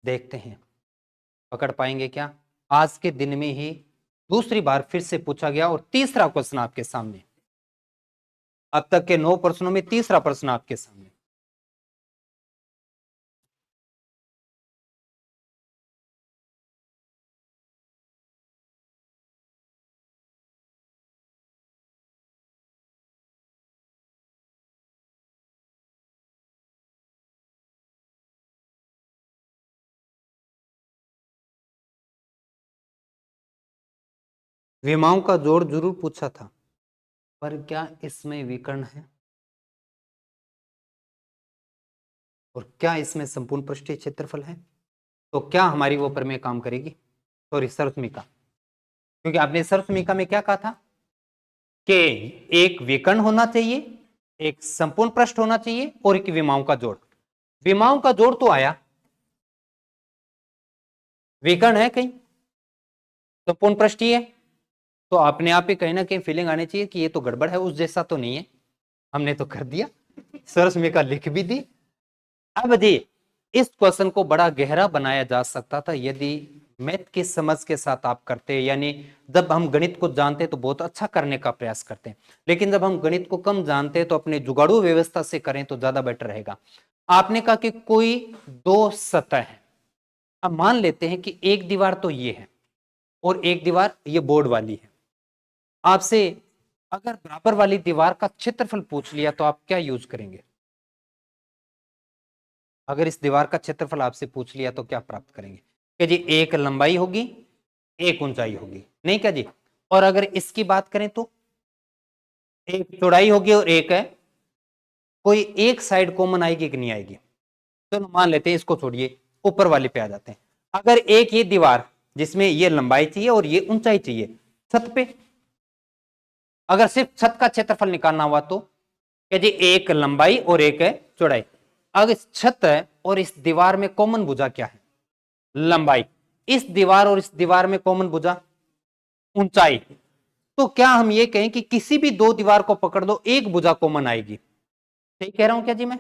देखते हैं पकड़ पाएंगे क्या। आज के दिन में ही दूसरी बार फिर से पूछा गया और तीसरा क्वेश्चन आपके सामने। अब तक के 9 प्रश्नों में तीसरा प्रश्न आपके सामने। विमाओं का जोड़ जरूर पूछा था, पर क्या इसमें विकर्ण है और क्या इसमें संपूर्ण पृष्ठीय क्षेत्रफल है? तो क्या हमारी वो प्रमेय काम करेगी? सॉरी, सर्वसमीका। क्योंकि आपने सर्वसमीका में क्या कहा था कि एक विकर्ण होना चाहिए, एक संपूर्ण पृष्ठ होना चाहिए और एक विमाओं का जोड़। विमाओं का जोड़ तो आया, विकर्ण है कहीं, संपूर्ण पृष्ठीय है, तो अपने आप ही कहीं ना कहीं फीलिंग आनी चाहिए कि ये तो गड़बड़ है, उस जैसा तो नहीं है। हमने तो कर दिया, सर्वसमीका लिख भी दी। अब जी इस क्वेश्चन को बड़ा गहरा बनाया जा सकता था यदि मैथ की समझ के साथ आप करते, यानी जब हम गणित को जानते तो बहुत अच्छा करने का प्रयास करते हैं, लेकिन जब हम गणित को कम जानते तो अपने जुगाड़ू व्यवस्था से करें तो ज्यादा बेटर रहेगा। आपने कहा कि कोई दो सतह है, अब मान लेते हैं कि एक दीवार तो ये है और एक दीवार ये बोर्ड वाली है। आपसे अगर बराबर वाली दीवार का क्षेत्रफल पूछ लिया तो आप क्या यूज करेंगे? अगर इस दीवार का क्षेत्रफल आपसे पूछ लिया तो क्या प्राप्त करेंगे? क्या जी एक लंबाई होगी, एक ऊंचाई होगी, नहीं क्या जी? और अगर इसकी बात करें तो एक चौड़ाई होगी और एक है, कोई एक साइड कॉमन आएगी कि नहीं आएगी? चलो मान लेते हैं, इसको छोड़िए, ऊपर वाले पे आ जाते हैं। अगर एक ये दीवार जिसमें ये लंबाई चाहिए और ये ऊंचाई चाहिए, छत पे अगर सिर्फ छत का क्षेत्रफल निकालना हुआ तो क्या जी एक लंबाई और एक है चौड़ाई। अगर इस छत है और इस दीवार में कॉमन भुजा क्या है? लंबाई। इस दीवार और इस दीवार में कॉमन भुजा ऊंचाई। तो क्या हम ये कहें कि किसी भी दो दीवार को पकड़ दो, एक भुजा कॉमन आएगी? सही कह रहा हूं क्या जी मैं?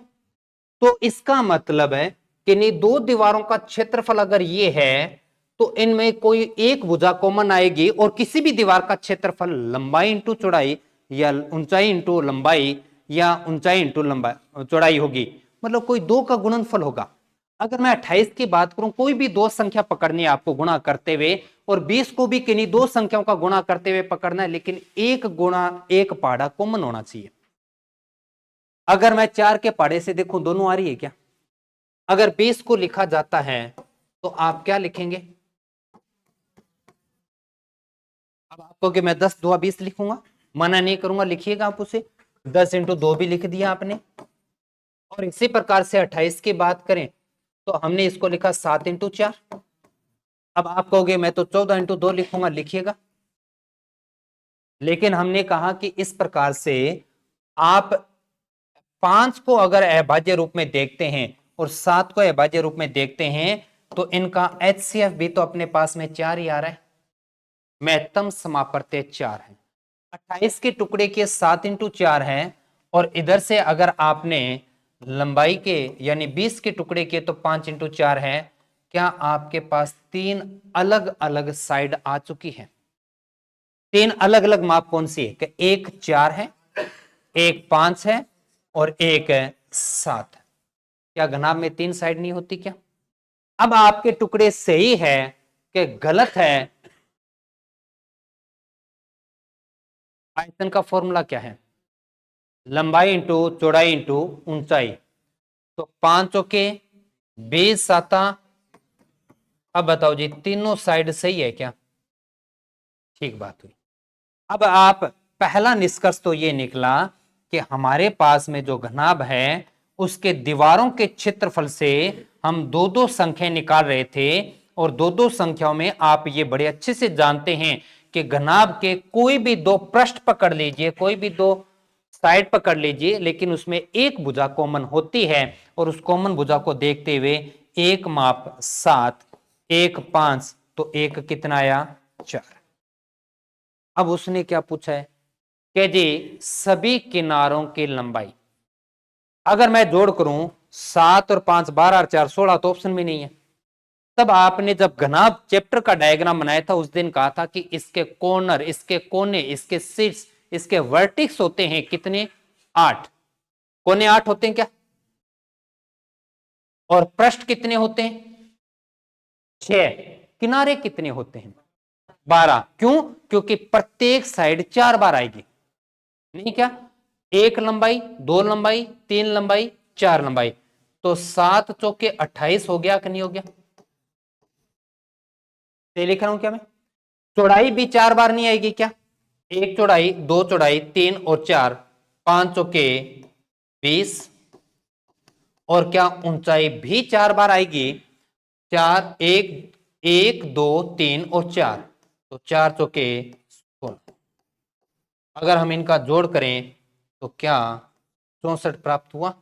तो इसका मतलब है कि नहीं, दो दीवारों का क्षेत्रफल अगर ये है तो इनमें कोई एक भुजा कॉमन आएगी और किसी भी दीवार का क्षेत्रफल लंबाई इंटू चौड़ाई या ऊंचाई इंटू लंबाई या ऊंचाई इंटू लंबाई चौड़ाई होगी, मतलब कोई दो का गुणनफल होगा। अगर मैं 28 की बात करूं, कोई भी दो संख्या पकड़नी है आपको गुणा करते हुए, और 20 को भी किन्हीं दो संख्याओं का गुणा करते हुए पकड़ना है, लेकिन एक गुणा एक पहाड़ा कॉमन होना चाहिए। अगर मैं 4 के पहाड़े से देखूं, दोनों आ रही है क्या? अगर 20 को लिखा जाता है तो आप क्या लिखेंगे? अब आपको कि मैं 10 2 20 लिखूंगा, मना नहीं करूंगा, लिखिएगा आप उसे। 10 इंटू 2 भी लिख दिया आपने। और इसी प्रकार से 28 की बात करें तो हमने इसको लिखा 7 इंटू 4। अब आप कहोगे मैं तो 14 इंटू 2 लिखूंगा, लिखिएगा। लेकिन हमने कहा कि इस प्रकार से आप 5 को अगर अभाज्य रूप में देखते हैं और 7 को अभाज्य रूप में देखते हैं तो इनका एचसीएफ भी तो अपने पास में 4 ही आ रहा है, महत्तम समापवर्त्य 4 है। 28 के टुकड़े के 7 इंटू 4 है, और इधर से अगर आपने लंबाई के यानी 20 के टुकड़े के तो 5 इंटू 4 है। क्या आपके पास तीन अलग अलग साइड आ चुकी है? तीन अलग अलग माप कौन सी है? कि एक 4 है, एक 5 है और एक है 7। क्या घनाभ में तीन साइड नहीं होती क्या? अब आपके टुकड़े सही है कि गलत है? आयतन का फॉर्मूला क्या है? लंबाई इंटू चौड़ाई इंटू ऊंचाई। तो 5 चौके 20 7। अब बताओ जी, तीनों साइड सही है क्या? ठीक बात हुई। अब आप पहला निष्कर्ष तो ये निकला कि हमारे पास में जो घनाभ है उसके दीवारों के क्षेत्रफल से हम दो दो संख्या निकाल रहे थे, और दो दो संख्याओं में आप ये बड़े अच्छे से जानते हैं कि घनाभ के कोई भी दो पृष्ठ पकड़ लीजिए, कोई भी दो साइड पकड़ लीजिए, लेकिन उसमें एक भुजा कॉमन होती है, और उस कॉमन भुजा को देखते हुए एक माप 7, एक 5, तो एक कितना आया? 4। अब उसने क्या पूछा है कि जी सभी किनारों की लंबाई, अगर मैं जोड़ करूं 7 और 5 12 और 4 16, तो ऑप्शन में नहीं है। तब आपने जब घनाभ चैप्टर का डायग्राम बनाया था उस दिन कहा था कि इसके कॉर्नर, इसके कोने, इसके शीर्ष, इसके वर्टिक्स होते हैं कितने? 8। कोने 8 होते हैं क्या? और पृष्ठ कितने होते हैं? 6। किनारे कितने होते हैं? 12। क्यों? क्योंकि प्रत्येक साइड 4 बार आएगी, नहीं क्या? 1 लंबाई, 2 लंबाई, 3 लंबाई, 4 लंबाई, तो 7 चौके 28 हो गया कि नहीं हो गया? ये लिख रहा हूं क्या मैं? चौड़ाई भी 4 बार नहीं आएगी क्या? 1 चौड़ाई, 2 चौड़ाई, 3 और 4, 5 चौके 20, और क्या ऊंचाई भी 4 बार आएगी? 4, 1, 1, 2, 3 और 4, तो 4 चौके 16। अगर हम इनका जोड़ करें तो क्या 64 प्राप्त हुआ?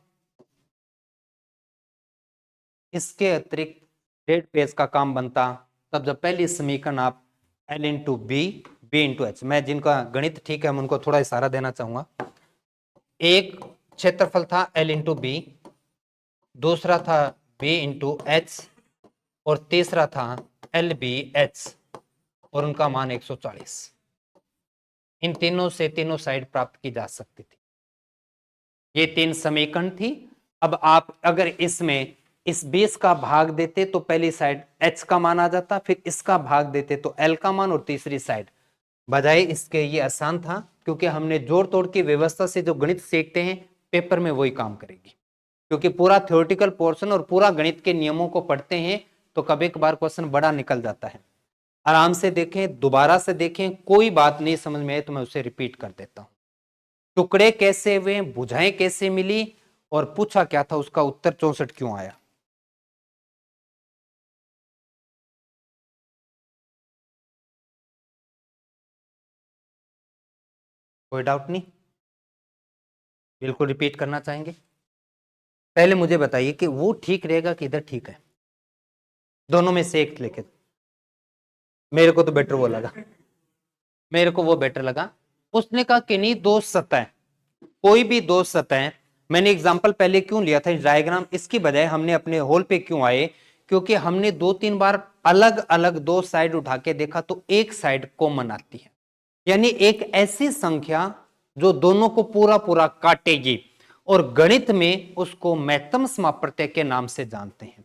इसके अतिरिक्त डेड पेज का काम बनता तब जब पहली समीकरण आप L into b, b into h, मैं जिनका गणित ठीक है हम उनको थोड़ा इशारा देना चाहूंगा। एक क्षेत्रफल था L इंटू बी, दूसरा था बी इंटू एच, और तीसरा था एल बी एच, और उनका मान 140। इन तीनों से तीनों साइड प्राप्त की जा सकती थी। ये 3 समीकरण थी। अब आप अगर इसमें इस 20 का भाग देते तो पहली साइड h का मान आ जाता, फिर इसका भाग देते तो l का मान, और तीसरी साइड। बजाय इसके ये आसान था क्योंकि हमने जोड़ तोड़ की व्यवस्था से जो गणित सीखते हैं पेपर में वही काम करेगी, क्योंकि पूरा थ्योरेटिकल पोर्शन और पूरा गणित के नियमों को पढ़ते हैं तो कभी कभार क्वेश्चन बड़ा निकल जाता है। आराम से देखें, दोबारा से देखें, कोई बात नहीं समझ में आए तो मैं उसे रिपीट कर देता हूं। टुकड़े कैसे हुए, बुझाएं कैसे मिली, और पूछा क्या था, उसका उत्तर 64 क्यों आया। कोई डाउट नहीं? बिल्कुल रिपीट करना चाहेंगे? पहले मुझे बताइए कि वो ठीक रहेगा कि इधर ठीक है, दोनों में से एक लेके। मेरे को तो बेटर वो लगा, मेरे को वो बेटर लगा। उसने कहा कि नहीं, दो सतह, कोई भी दो सतह, मैंने एग्जांपल पहले क्यों लिया था डायग्राम, इसकी बजाय हमने अपने होल पे क्यों आए, क्योंकि हमने 2-3 बार अलग अलग दो साइड उठा के देखा तो एक साइड कॉमन आती है, यानी एक ऐसी संख्या जो दोनों को पूरा पूरा काटेगी, और गणित में उसको महत्तम समाप्रत्यय के नाम से जानते हैं।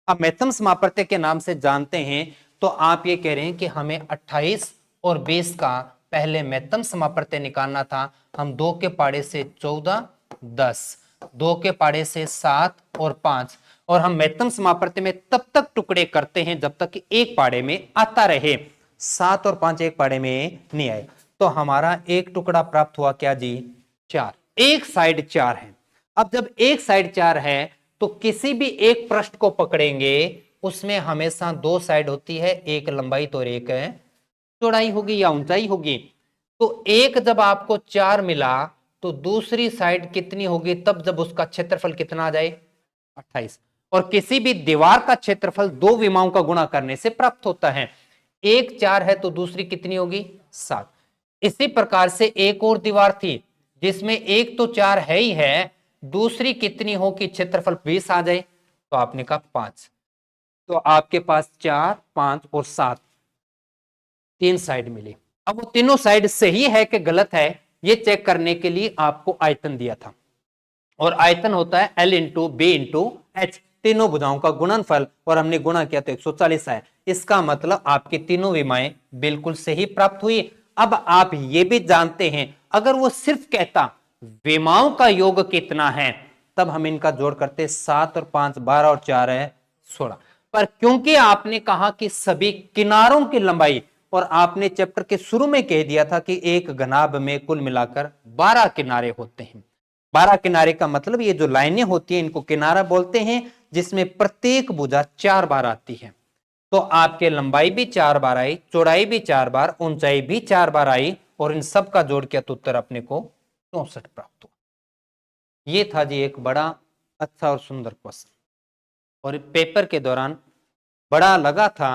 अब महत्तम समाप्रत्यय के नाम से जानते हैं तो आप ये कह रहे हैं कि हमें 28 और 20 का पहले महत्तम समाप्रत्यय निकालना था। हम 2 के पाड़े से 14, 10, 2 के पाड़े से 7 और 5, और हम महत्तम समाप्रत्यय में तब तक टुकड़े करते हैं जब तक कि एक पाड़े में आता रहे। 7 और 5 एक पाड़े में नहीं आए, तो हमारा एक टुकड़ा प्राप्त हुआ क्या जी? 4। एक साइड 4 है। अब जब एक साइड 4 है तो किसी भी एक पृष्ठ को पकड़ेंगे, उसमें हमेशा 2 साइड होती है, एक लंबाई तो एक चौड़ाई होगी या ऊंचाई होगी। तो एक जब आपको 4 मिला तो दूसरी साइड कितनी होगी तब जब उसका क्षेत्रफल कितना आ जाए? 28। और किसी भी दीवार का क्षेत्रफल 2 विमाओं का गुणा करने से प्राप्त होता है। एक 4 है तो दूसरी कितनी होगी? 7। इसी प्रकार से एक और दीवार थी जिसमें एक तो 4 है ही है, दूसरी कितनी हो कि क्षेत्रफल 20 आ जाए, तो आपने कहा 5। तो आपके पास 4, 5 और 7 3 साइड मिली। अब वो तीनों साइड सही है कि गलत है ये चेक करने के लिए आपको आयतन दिया था, और आयतन होता है L into b into h, तीनों भुजाओं का गुणनफल, और हमने गुणा किया तो 140 है। इसका मतलब आपकी तीनों विमाएं बिल्कुल सही प्राप्त हुई। अब आप ये भी जानते हैं अगर वो सिर्फ कहता विमाओं का योग कितना है, तब हम इनका जोड़ करते 7 और 5 12 और 4 है 16। पर क्योंकि आपने कहा कि सभी किनारों की लंबाई, और आपने चैप्टर के शुरू में कह दिया था कि एक घनाभ में कुल मिलाकर 12 किनारे होते हैं। 12 किनारे का मतलब ये जो लाइनें होती हैं इनको किनारा बोलते हैं, जिसमें प्रत्येक भुजा 4 बार आती है। तो आपके लंबाई भी 4 बार आई, चौड़ाई भी 4 बार, ऊंचाई भी 4 बार आई, और इन सब का जोड़ किया तो उत्तर अपने को 64 प्राप्त हुआ। ये था जी एक बड़ा अच्छा और सुंदर क्वेश्चन, और पेपर के दौरान बड़ा लगा था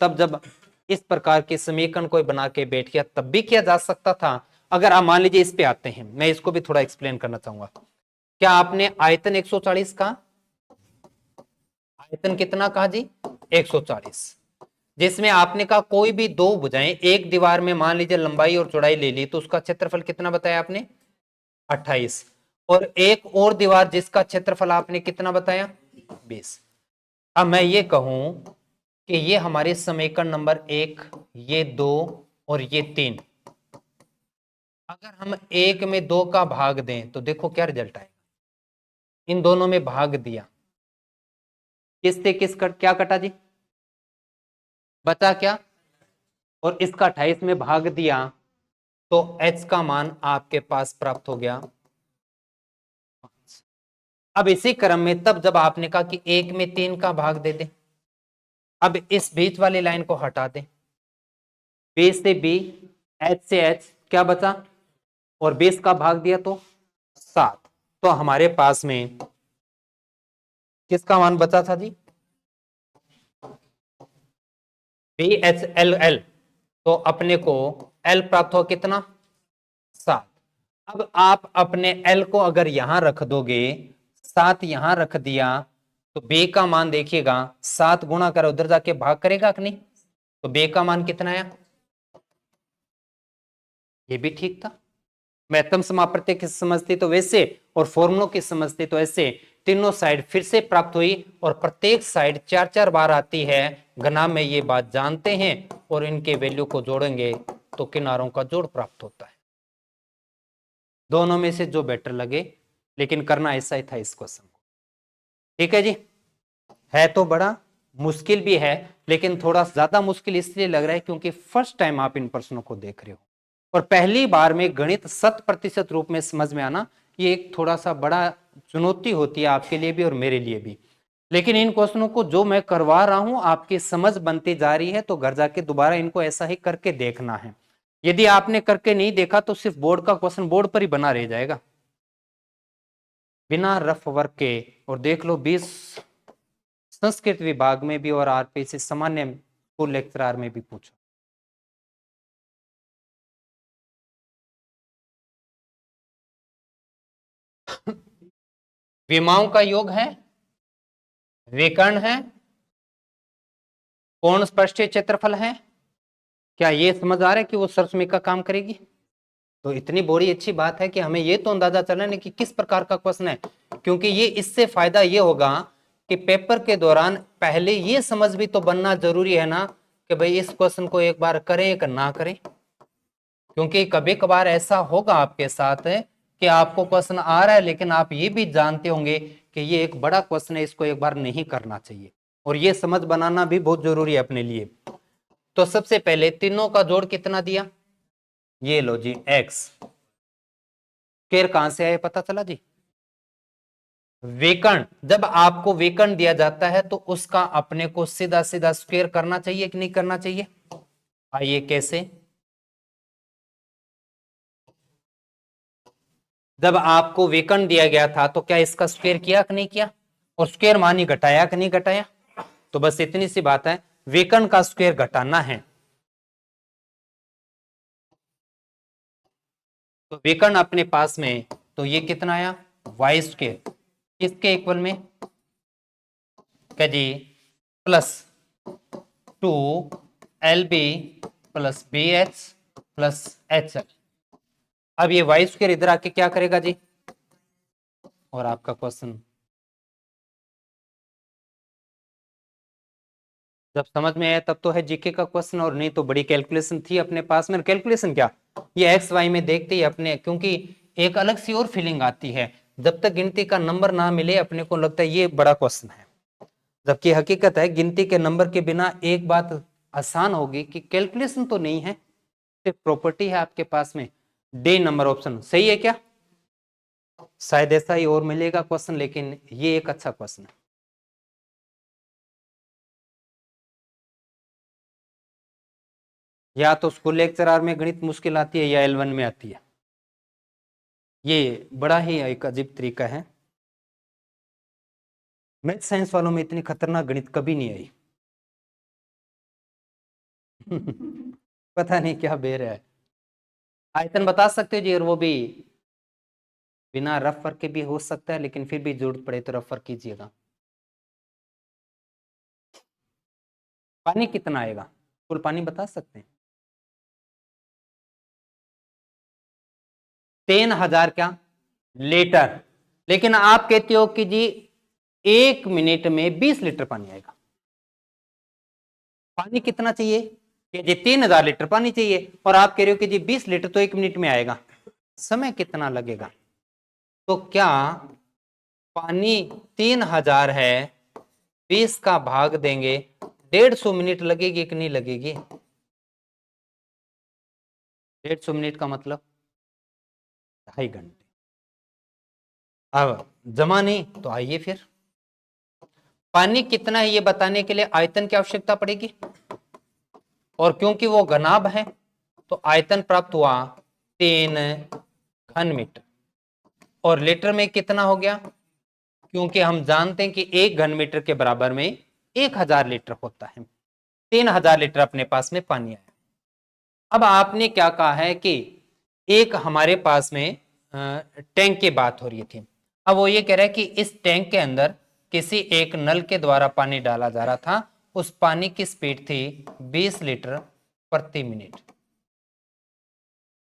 तब जब इस प्रकार के समीकरण कोई बना के बैठ गया, तब भी किया जा सकता था। अगर आप मान लीजिए इस पे आते हैं, मैं इसको भी थोड़ा एक्सप्लेन करना चाहूंगा। क्या आपने आयतन 140 का आयतन कितना कहा जी? 140, जिसमें आपने कहा कोई भी दो भुजाएं एक दीवार में मान लीजिए लंबाई और चौड़ाई ले ली तो उसका क्षेत्रफल कितना बताया आपने 28, और एक और दीवार जिसका क्षेत्रफल आपने कितना बताया 20। अब मैं ये कहूं कि ये हमारे समीकरण नंबर 1, ये 2 और ये 3, अगर हम 1 में 2 का भाग दें तो देखो क्या रिजल्ट आएगा। इन दोनों में भाग दिया, किससे किस क्या कटा जी, बचा क्या, और इसका 28 में भाग दिया तो h का मान आपके पास प्राप्त हो गया 5। अब इसी क्रम में तब जब आपने कहा कि 1 में 3 का भाग दे दे, अब इस बीच वाली लाइन को हटा दें, b से b, h से h, क्या बचा, और 20 का भाग दिया तो 7। तो हमारे पास में किसका मान बचा था जी, BHLL, तो अपने को L प्राप्त हो कितना 7। अब आप अपने L को अगर यहां रख दोगे, 7 यहां रख दिया तो B का मान देखिएगा 7 गुणा कर उधर जाके भाग करेगा कि नहीं, तो B का मान कितना आया, ये भी ठीक था। महत्तम समापत्ति की समझते तो वैसे और फॉर्मूलों की समझते तो ऐसे, तीनों साइड फिर से प्राप्त हुई और प्रत्येक साइड 4-4 बार आती है, घना में ये बात जानते हैं, और इनके वैल्यू को जोड़ेंगे तो किनारों का जोड़ प्राप्त होता है। दोनों में से जो बेटर लगे, लेकिन करना ऐसा ही था इस क्वेश्चन को। ठीक है जी, है तो बड़ा मुश्किल भी है, लेकिन थोड़ा ज्यादा मुश्किल इसलिए लग रहा है क्योंकि फर्स्ट टाइम आप इन प्रश्नों को देख रहे हो और पहली बार में गणित 100% रूप में समझ में आना ये एक थोड़ा सा बड़ा चुनौती होती है आपके लिए भी और मेरे लिए भी। लेकिन इन क्वेश्चनों को जो मैं करवा रहा हूं आपकी समझ बनती जा रही है, तो घर जाके दोबारा इनको ऐसा ही करके देखना है। यदि आपने करके नहीं देखा तो सिर्फ बोर्ड का क्वेश्चन बोर्ड पर ही बना रह जाएगा बिना रफ वर्क के। और देख लो 20 संस्कृत विभाग में भी और आरपीसी सामान्य स्कूल लेक्चरर में भी पूछा। विमाओं का योग है, विकर्ण है, कोण स्पष्ट क्षेत्रफल है, क्या ये समझ आ रहा है कि वो सरसमी का काम करेगी। तो इतनी बड़ी अच्छी बात है कि हमें ये तो अंदाजा चला नहीं कि किस प्रकार का क्वेश्चन है, क्योंकि ये इससे फायदा ये होगा कि पेपर के दौरान पहले ये समझ भी तो बनना जरूरी है ना कि भाई इस क्वेश्चन को एक बार करें या ना करें, क्योंकि कभी कभार ऐसा होगा आपके साथ कि आपको क्वेश्चन आ रहा है लेकिन आप ये भी जानते होंगे कि ये एक बड़ा क्वेश्चन है, इसको एक बार नहीं करना चाहिए, और ये समझ बनाना भी बहुत जरूरी है अपने लिए। तो सबसे पहले तीनों का जोड़ कितना दिया, ये लो जी x, स्क्वायर कहां से आया पता चला जी, विकर्ण, जब आपको विकर्ण दिया जाता है तो उसका अपने को सीधा सीधा स्क्वायर करना चाहिए कि नहीं करना चाहिए। आइए कैसे, जब आपको विकर्ण दिया गया था तो क्या इसका स्क्वायर किया कि नहीं किया, और स्क्वायर मानी घटाया कि नहीं घटाया। तो बस इतनी सी बात है, विकर्ण का स्क्वायर घटाना है, तो विकर्ण अपने पास में, तो ये कितना आया वाई स्क्वायर, किसके इक्वल में क्या जी, plus 2 LB plus BH plus HL। अब ये वाई स्क्वायर इधर आके क्या करेगा जी, और आपका क्वेश्चन जब समझ में आया तब तो है जीके का क्वेश्चन, और नहीं तो बड़ी कैलकुलेशन थी अपने पास में। कैलकुलेशन क्या, ये एक्स वाई में देखते ही अपने, क्योंकि एक अलग सी और फीलिंग आती है जब तक गिनती का नंबर ना मिले अपने को लगता है ये बड़ा क्वेश्चन है, जबकि हकीकत है गिनती के नंबर के बिना एक बात आसान होगी कि कैलकुलेशन तो नहीं है, सिर्फ प्रॉपर्टी है आपके पास में। डी नंबर ऑप्शन सही है क्या, शायद ऐसा ही और मिलेगा क्वेश्चन, लेकिन ये एक अच्छा क्वेश्चन है। या तो स्कूल लेक्चरर में गणित मुश्किल आती है या L1 में आती है, ये बड़ा ही एक अजीब तरीका है। मैथ साइंस वालों में इतनी खतरनाक गणित कभी नहीं आई। पता नहीं क्या बेर है। आयतन बता सकते हो जी, और वो भी बिना रफ वर्क के भी हो सकता है, लेकिन फिर भी जरूरत पड़े तो रफ वर्क कीजिएगा। पानी कितना आएगा, कुल पानी बता सकते हैं? 3000 क्या लीटर। लेकिन आप कहते हो कि जी 1 मिनट में 20 लीटर पानी आएगा। पानी कितना चाहिए कि जी 3000 लीटर पानी चाहिए, और आप कह रहे हो कि जी 20 लीटर तो 1 मिनट में आएगा। समय कितना लगेगा? तो क्या पानी 3000 है, 20 का भाग देंगे, 150 मिनट लगेगी कि नहीं लगेगी? 150 मिनट का मतलब 2.5 घंटे। अब जमा नहीं तो आइए फिर, पानी कितना है ये बताने के लिए आयतन की आवश्यकता पड़ेगी, और क्योंकि वो घनाभ है तो आयतन प्राप्त हुआ 3 घन मीटर। और लीटर में कितना हो गया, क्योंकि हम जानते हैं कि 1 घन मीटर के बराबर में 1000 लीटर होता है। 3000 लीटर अपने पास में पानी आया। अब आपने क्या कहा है कि एक हमारे पास में टैंक की बात हो रही थी। अब वो ये कह रहा है कि इस टैंक के अंदर किसी एक नल के द्वारा पानी डाला जा रहा था, उस पानी की स्पीड थी 20 लीटर प्रति मिनट।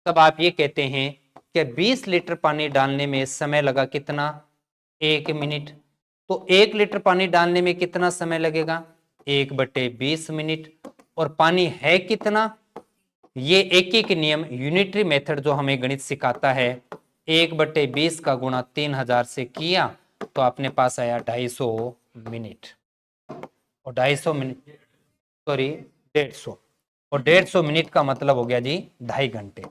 तब आप ये कहते हैं कि 20 लीटर पानी डालने में समय लगा कितना, 1 मिनट। तो 1 लीटर पानी डालने में कितना समय लगेगा, 1/20 मिनट। और पानी है कितना, ये एक एक नियम यूनिटरी मेथड जो हमें गणित सिखाता है, 1/20 का गुणा 3000 से किया तो अपने पास आया 250 मिनट। और 250 मिनट, सॉरी 150, और 150 मिनट का मतलब हो गया जी 2.5 घंटे।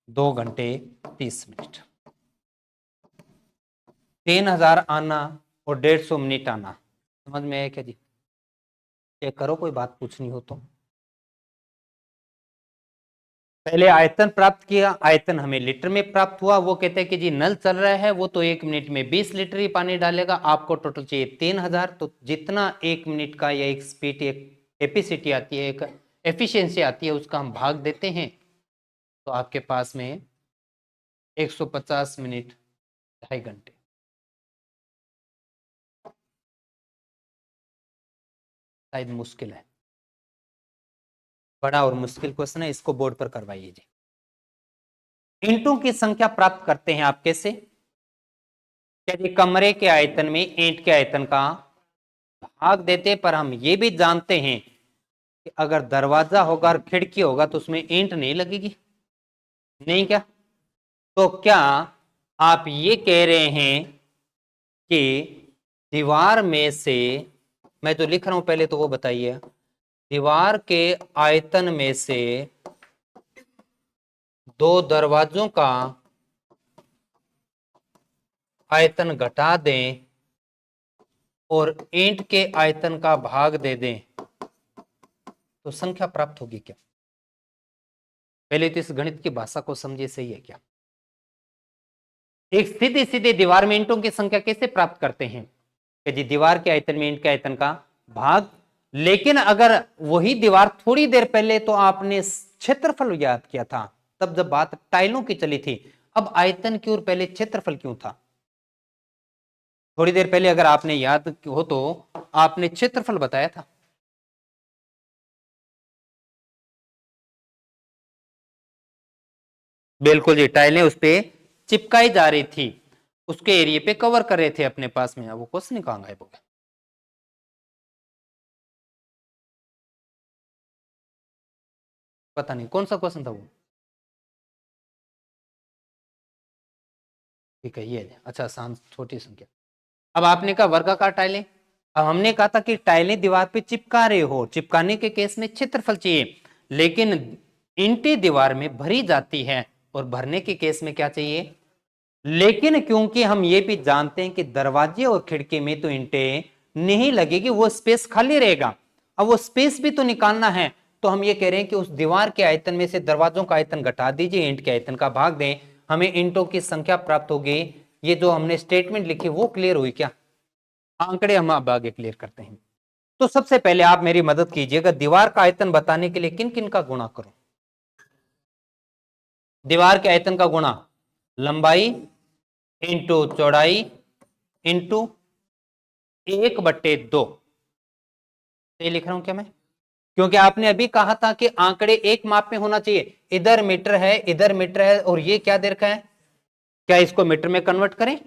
2 घंटे 30 मिनट। 3000 आना और 150 मिनट आना, समझ में आया क्या जी? चेक करो, कोई बात पूछनी हो तो। पहले आयतन प्राप्त किया, आयतन हमें लीटर में प्राप्त हुआ। वो कहते हैं कि जी नल चल रहा है वो तो 1 मिनट में 20 लीटर ही पानी डालेगा, आपको टोटल चाहिए 3000। तो जितना 1 मिनट का या एक स्पीड, एक एफिशिएंसी आती है, एक एफिशिएंसी आती है, उसका हम भाग देते हैं तो आपके पास में 150 मिनट 2.5 घंटे। शायद मुश्किल है, बड़ा और मुश्किल क्वेश्चन है, इसको बोर्ड पर करवाइए जी। ईंटों की संख्या प्राप्त करते हैं आप कैसे? क्या जी कमरे के आयतन में ईंट के आयतन का भाग देते, पर हम ये भी जानते हैं कि अगर दरवाजा होगा और खिड़की होगा तो उसमें ईंट नहीं लगेगी, नहीं क्या? तो क्या आप ये कह रहे हैं कि दीवार में से, मैं जो लिख रहा हूं पहले तो वो बताइए, दीवार के आयतन में से 2 दरवाजों का आयतन घटा दें और ईंट के आयतन का भाग दे दें तो संख्या प्राप्त होगी क्या? पहले तो इस गणित की भाषा को समझिए, सही है क्या? एक सीधी सीधी दीवार में ईंटों की संख्या कैसे प्राप्त करते हैं कि जी दीवार के आयतन में ईंट के आयतन का भाग। लेकिन अगर वही दीवार थोड़ी देर पहले तो आपने क्षेत्रफल याद किया था, तब जब बात टाइलों की चली थी, अब आयतन की और पहले क्षेत्रफल क्यों था? थोड़ी देर पहले अगर आपने याद हो तो आपने क्षेत्रफल बताया था। बिल्कुल जी, टाइलें उस पे चिपकाई जा रही थी, उसके एरिया पे कवर कर रहे थे अपने पास में। वो क्वेश्चन कहां गायब हो गया? पता नहीं कौन सा क्वेश्चन था वो। ठीक है ये, अच्छा शांत छोटी संख्या। अब आपने कहा वर्गाकार टाइलें, अब हमने कहा था कि टाइलें दीवार पे चिपका रहे हो, चिपकाने के केस में क्षेत्रफल चाहिए, लेकिन ईंटें दीवार में भरी जाती है और भरने के केस में क्या चाहिए? लेकिन क्योंकि हम ये भी जानते हैं कि दरवाजे और खिड़की में तो ईंटें नहीं लगेगी, वो स्पेस खाली रहेगा। अब वो स्पेस भी तो निकालना है, तो हम ये कह रहे हैं कि उस दीवार के आयतन में से दरवाजों का आयतन घटा दीजिए, ईंट के आयतन का भाग दें, हमें ईंटों की संख्या प्राप्त होगी। ये जो हमने स्टेटमेंट लिखी वो क्लियर हुई क्या? आंकड़े हम अब आगे क्लियर करते हैं। तो सबसे पहले आप मेरी मदद कीजिएगा, दीवार का आयतन बताने के लिए किन किन का गुणा करूं? दीवार के आयतन का गुणा लंबाई इंटू चौड़ाई इंटू 1/2। ये लिख रहा हूं क्या मैं? क्योंकि आपने अभी कहा था कि आंकड़े एक माप में होना चाहिए, इधर मीटर है, इधर मीटर है, और ये क्या दे रखा है? क्या इसको मीटर में कन्वर्ट करें?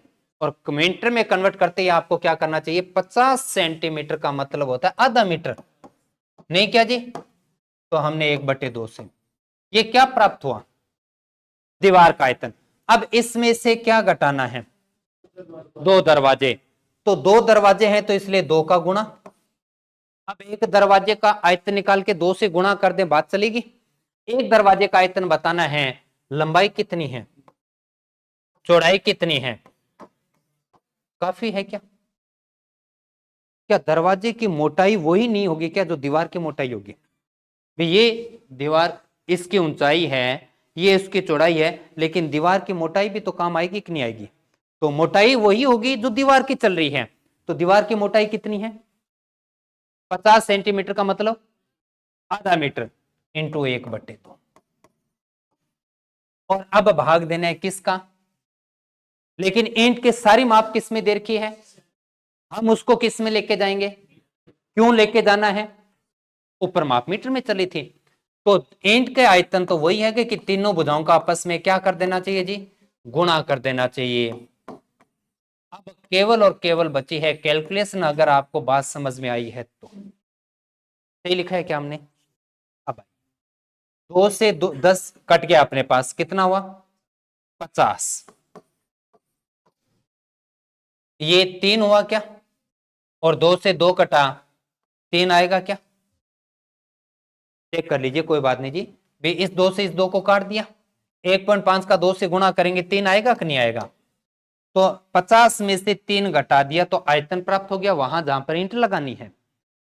और मीटर में कन्वर्ट करते ही आपको क्या करना चाहिए? 50 सेंटीमीटर का मतलब होता है आधा मीटर, नहीं क्या जी? तो हमने 1/2 से ये क्या प्राप्त हुआ? दीवार का आयतन। अब इसमें से क्या घटाना है? 2 दरवाजे। तो 2 दरवाजे हैं तो इसलिए 2 का गुणा। अब एक दरवाजे का आयतन निकाल के 2 से गुणा कर दें, बात चलेगी? एक दरवाजे का आयतन बताना है, लंबाई कितनी है, चौड़ाई कितनी है, काफी है क्या? क्या दरवाजे की मोटाई वही नहीं होगी क्या जो दीवार की मोटाई होगी? ये दीवार इसकी ऊंचाई है, ये इसकी चौड़ाई है, लेकिन दीवार की मोटाई भी तो काम आएगी कि नहीं आएगी? तो मोटाई वही होगी जो दीवार की चल रही है। तो दीवार की मोटाई कितनी है? 50 सेंटीमीटर का मतलब आधा मीटर इंटू 1/2। और अब भाग देना है किसका? लेकिन ईंट के सारी माप किस में दे रखी है? हम उसको किस में लेके जाएंगे? क्यों लेके जाना है? ऊपर माप मीटर में चली थी। तो ईंट के आयतन तो वही है कि तीनों भुजाओं का आपस में क्या कर देना चाहिए जी? गुणा कर देना चाहिए। अब केवल और केवल बची है कैलकुलेशन, अगर आपको बात समझ में आई है तो। सही लिखा है क्या हमने? अब 2 से 10 कट गया अपने पास, कितना हुआ? 50। ये 3 हुआ क्या? और 2 से 2 कटा, 3 आएगा क्या? चेक कर लीजिए, कोई बात नहीं जी। भी इस 2 से इस 2 को काट दिया, 1.5 का 2 से गुणा करेंगे, 3 आएगा कि नहीं आएगा? तो 50 में से 3 घटा दिया तो आयतन प्राप्त हो गया वहां जहां पर ईंट लगानी है।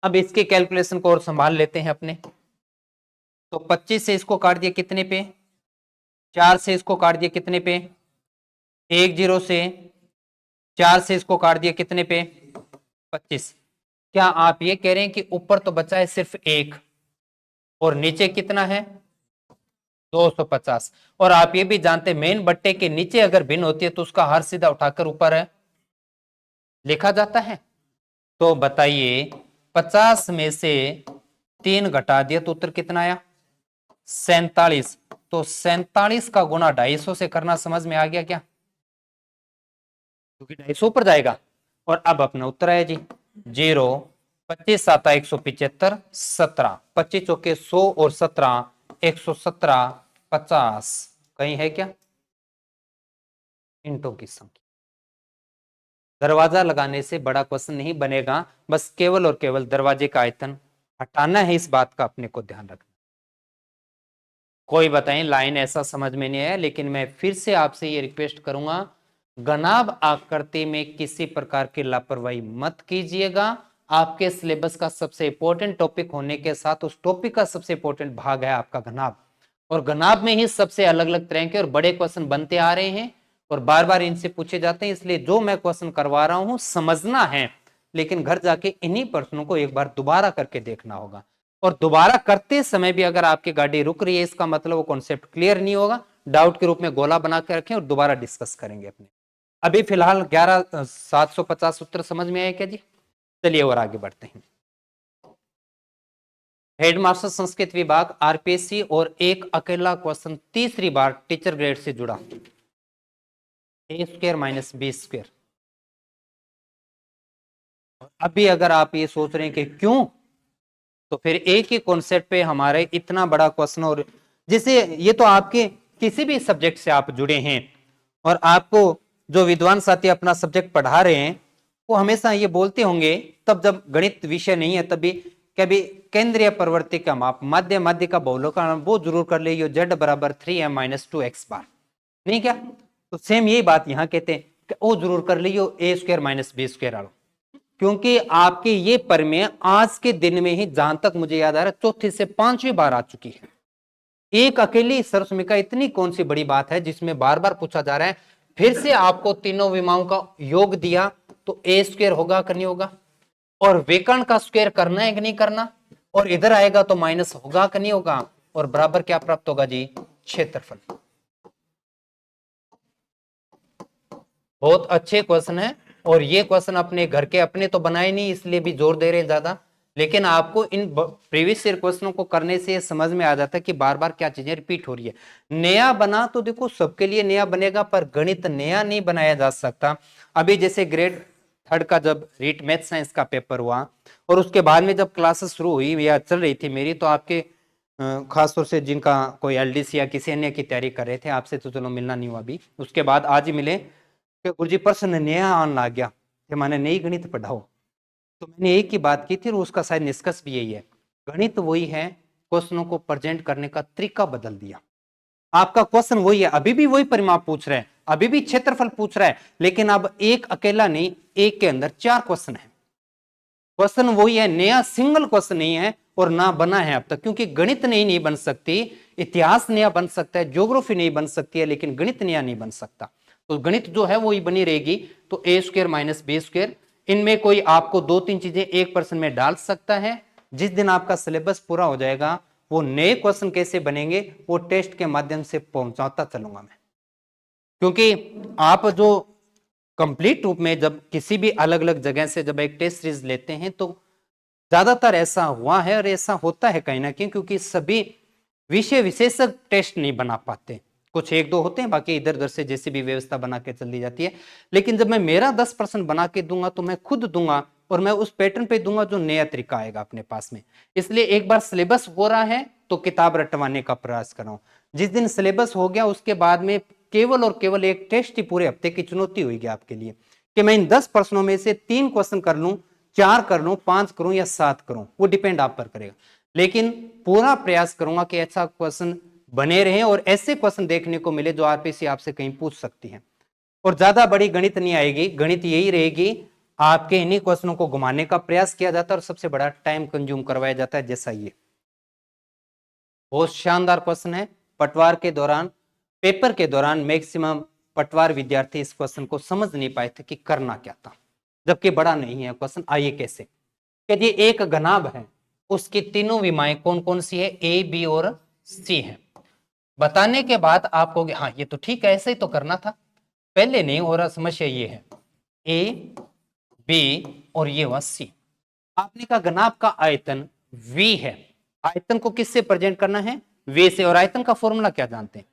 अब इसके कैलकुलेशन को और संभाल लेते हैं अपने। तो 25 से इसको काट दिया कितने पे? 4 से इसको काट दिया कितने पे? 10 से 4 से इसको काट दिया कितने पे? 25। क्या आप ये कह रहे हैं कि ऊपर तो बचा है सिर्फ 1 और नीचे कितना है? 250। और आप ये भी जानते मेन बट्टे के नीचे अगर भिन्न होती है तो उसका हर सीधा उठाकर ऊपर है लिखा जाता है। तो बताइए 50 में से 3 घटा दिया तो उत्तर कितना आया? 47। तो 47 का गुणा 250 से करना समझ में आ गया क्या? क्योंकि 250 ऊपर जाएगा। और अब अपना उत्तर आया जी 0। 25 आता 175, 17, 25 चौके 100 और 17 117, 50। कहीं है क्या इंटों की संख्या? दरवाजा लगाने से बड़ा क्वेश्चन नहीं बनेगा, बस केवल और केवल दरवाजे का आयतन हटाना है, इस बात का अपने को ध्यान रखना। कोई बताएं, लाइन ऐसा समझ में नहीं आया, लेकिन मैं फिर से आपसे ये रिक्वेस्ट करूंगा, घनाभ आकृति में किसी प्रकार की लापरवाही मत कीजिएगा। आपके सिलेबस का सबसे इंपॉर्टेंट टॉपिक होने के साथ उस टॉपिक का सबसे इंपॉर्टेंट भाग है आपका घनाभ, और घनाभ में ही सबसे अलग अलग तरह के और बड़े क्वेश्चन बनते आ रहे हैं और बार बार इनसे पूछे जाते हैं। इसलिए जो मैं क्वेश्चन करवा रहा हूं समझना है, लेकिन घर जाके इन्हीं प्रश्नों को एक बार दोबारा करके देखना होगा। और दोबारा करते समय भी अगर आपकी गाड़ी रुक रही है, इसका मतलब वो कॉन्सेप्ट क्लियर नहीं होगा, डाउट के रूप में गोला बना के रखें और दोबारा डिस्कस करेंगे अपने। अभी फिलहाल 11,750 उत्तर समझ में आया क्या जी? चलिए और आगे बढ़ते हैं। हेडमास्टर संस्कृत विभाग आरपीएससी और एक अकेला क्वेश्चन तीसरी बार टीचर ग्रेड से जुड़ा, a² - b²। अभी अगर आप ये सोच रहे हैं कि क्यों, तो फिर एक ही कॉन्सेप्ट पे हमारे इतना बड़ा क्वेश्चन, और जिसे ये तो आपके किसी भी सब्जेक्ट से आप जुड़े हैं और आपको जो विद्वान साथी अपना सब्जेक्ट पढ़ा रहे हैं वो हमेशा ये बोलते होंगे, तब जब गणित विषय नहीं है तभी कभी केंद्रीय प्रवृत्ति का माप माध्य माध्य का बहुलक का नाम वो जरूर कर ले, z बराबर 3m - 2x बार, नहीं क्या? तो सेम यही बात यहाँ कहते हैं कि वो जरूर कर लियो a² - b²। क्योंकि आपके ये प्रमेय आज के दिन में ही, जहां तक मुझे याद आ रहा है, चौथी से 5वीं बार आ चुकी है। एक अकेली सरसमिका इतनी कौन सी बड़ी बात है जिसमें बार बार पूछा जा रहा है? फिर से आपको तीनों विमाओं का योग दिया तो a² होगा कि नहीं होगा, और विकर्ण का स्क्वायर करना है कि नहीं करना, और इधर आएगा तो माइनस होगा कि नहीं होगा, और बराबर क्या प्राप्त होगा जी? क्षेत्रफल। बहुत अच्छे क्वेश्चन है, और ये क्वेश्चन अपने घर के अपने तो बनाए नहीं, इसलिए भी जोर दे रहे हैं ज्यादा, लेकिन आपको इन प्रीवियस ईयर क्वेश्चनों को करने से समझ में आ जाता है कि बार बार क्या चीजें रिपीट हो रही है। नया बना तो देखो सबके लिए नया बनेगा, पर गणित नया नहीं बनाया जा सकता। अभी जैसे ग्रेड 3 का जब रीट मैथ साइंस का पेपर हुआ और उसके बाद में जब क्लासेस शुरू हुई या चल रही थी मेरी, तो आपके खासतौर से जिनका कोई एलडीसी या किसी अन्य की तैयारी कर रहे थे, आपसे तो चलो मिलना नहीं हुआ अभी, उसके बाद आज ही मिले कि गुरुजी प्रश्न नया आने लग गया कि मैंने नई गणित पढ़ाओ। तो मैंने एक ही बात की थी और उसका शायद निष्कर्ष भी यही है, गणित वही है, क्वेश्चनों को प्रेजेंट करने का तरीका बदल दिया। आपका क्वेश्चन वही है, अभी भी वही परिमाप पूछ रहे हैं, अभी भी क्षेत्रफल पूछ रहा है, लेकिन अब एक अकेला नहीं, एक के अंदर 4 क्वेश्चन है। क्वेश्चन वही है, नया सिंगल क्वेश्चन नहीं है और ना बना है अब तक, क्योंकि गणित नहीं बन सकती, इतिहास नया बन सकता है, ज्योग्राफी नहीं बन सकती है, लेकिन गणित नया नहीं बन सकता। तो गणित जो है वही बनी रहेगी। तो ए स्क्वायर माइनस बी स्क्वायर, इनमें कोई आपको 2-3 चीजें एक पर्सन में डाल सकता है। जिस दिन आपका सिलेबस पूरा हो जाएगा, वो नए क्वेश्चन कैसे बनेंगे वो टेस्ट के माध्यम से पहुंचाता चलूंगा मैं, क्योंकि आप जो कंप्लीट रूप में जब किसी भी अलग अलग जगह से जब एक टेस्ट सीरीज लेते हैं, तो ज्यादातर ऐसा हुआ है और ऐसा होता है कहीं ना कहीं, क्योंकि सभी विषय विशेषज्ञ टेस्ट नहीं बना पाते, कुछ एक दो होते हैं, बाकी इधर उधर से जैसी भी व्यवस्था बना के चल दी जाती है। लेकिन जब मैं मेरा 10% बना के दूंगा तो मैं खुद दूंगा और मैं उस पैटर्न पे दूंगा जो नया तरीका आएगा अपने पास में। इसलिए एक बार सिलेबस हो रहा है तो किताब रटवाने का प्रयास कर रहा हूं। जिस दिन सिलेबस हो गया उसके बाद में केवल और केवल एक टेस्ट ही पूरे हफ्ते की चुनौती होगी आपके लिए, कि मैं इन 10 प्रश्नों में से 3 क्वेश्चन कर लूं, 4 कर लूं, 5 करूं या 7 करूं, वो डिपेंड आप पर करेगा। लेकिन पूरा प्रयास करूंगा कि ऐसा क्वेश्चन बने रहे और ऐसे क्वेश्चन देखने को मिले जो आरपीसी आपसे कहीं पूछ सकती है। और ज्यादा बड़ी गणित नहीं आएगी, गणित यही रहेगी, आपके इन्हीं क्वेश्चनों को घुमाने का प्रयास किया जाता है और सबसे बड़ा टाइम कंज्यूम करवाया जाता है। जैसा ये बहुत शानदार क्वेश्चन है, पटवार के दौरान, पेपर के दौरान मैक्सिमम पटवार विद्यार्थी इस क्वेश्चन को समझ नहीं पाए थे कि करना क्या था, जबकि बड़ा नहीं है क्वेश्चन। आइए कैसे, यदि एक घनाभ है उसकी तीनों विमाएं कौन कौन सी है, ए बी और सी है। बताने के बाद आप कहोगे हाँ ये तो ठीक है, ऐसे ही तो करना था, पहले नहीं हो रहा। समस्या ये है, ए बी और ये हुआ सी। आपने कहा घनाभ का आयतन v है, आयतन को किससे प्रेजेंट करना है, v से, और आयतन का फॉर्मूला क्या जानते हैं,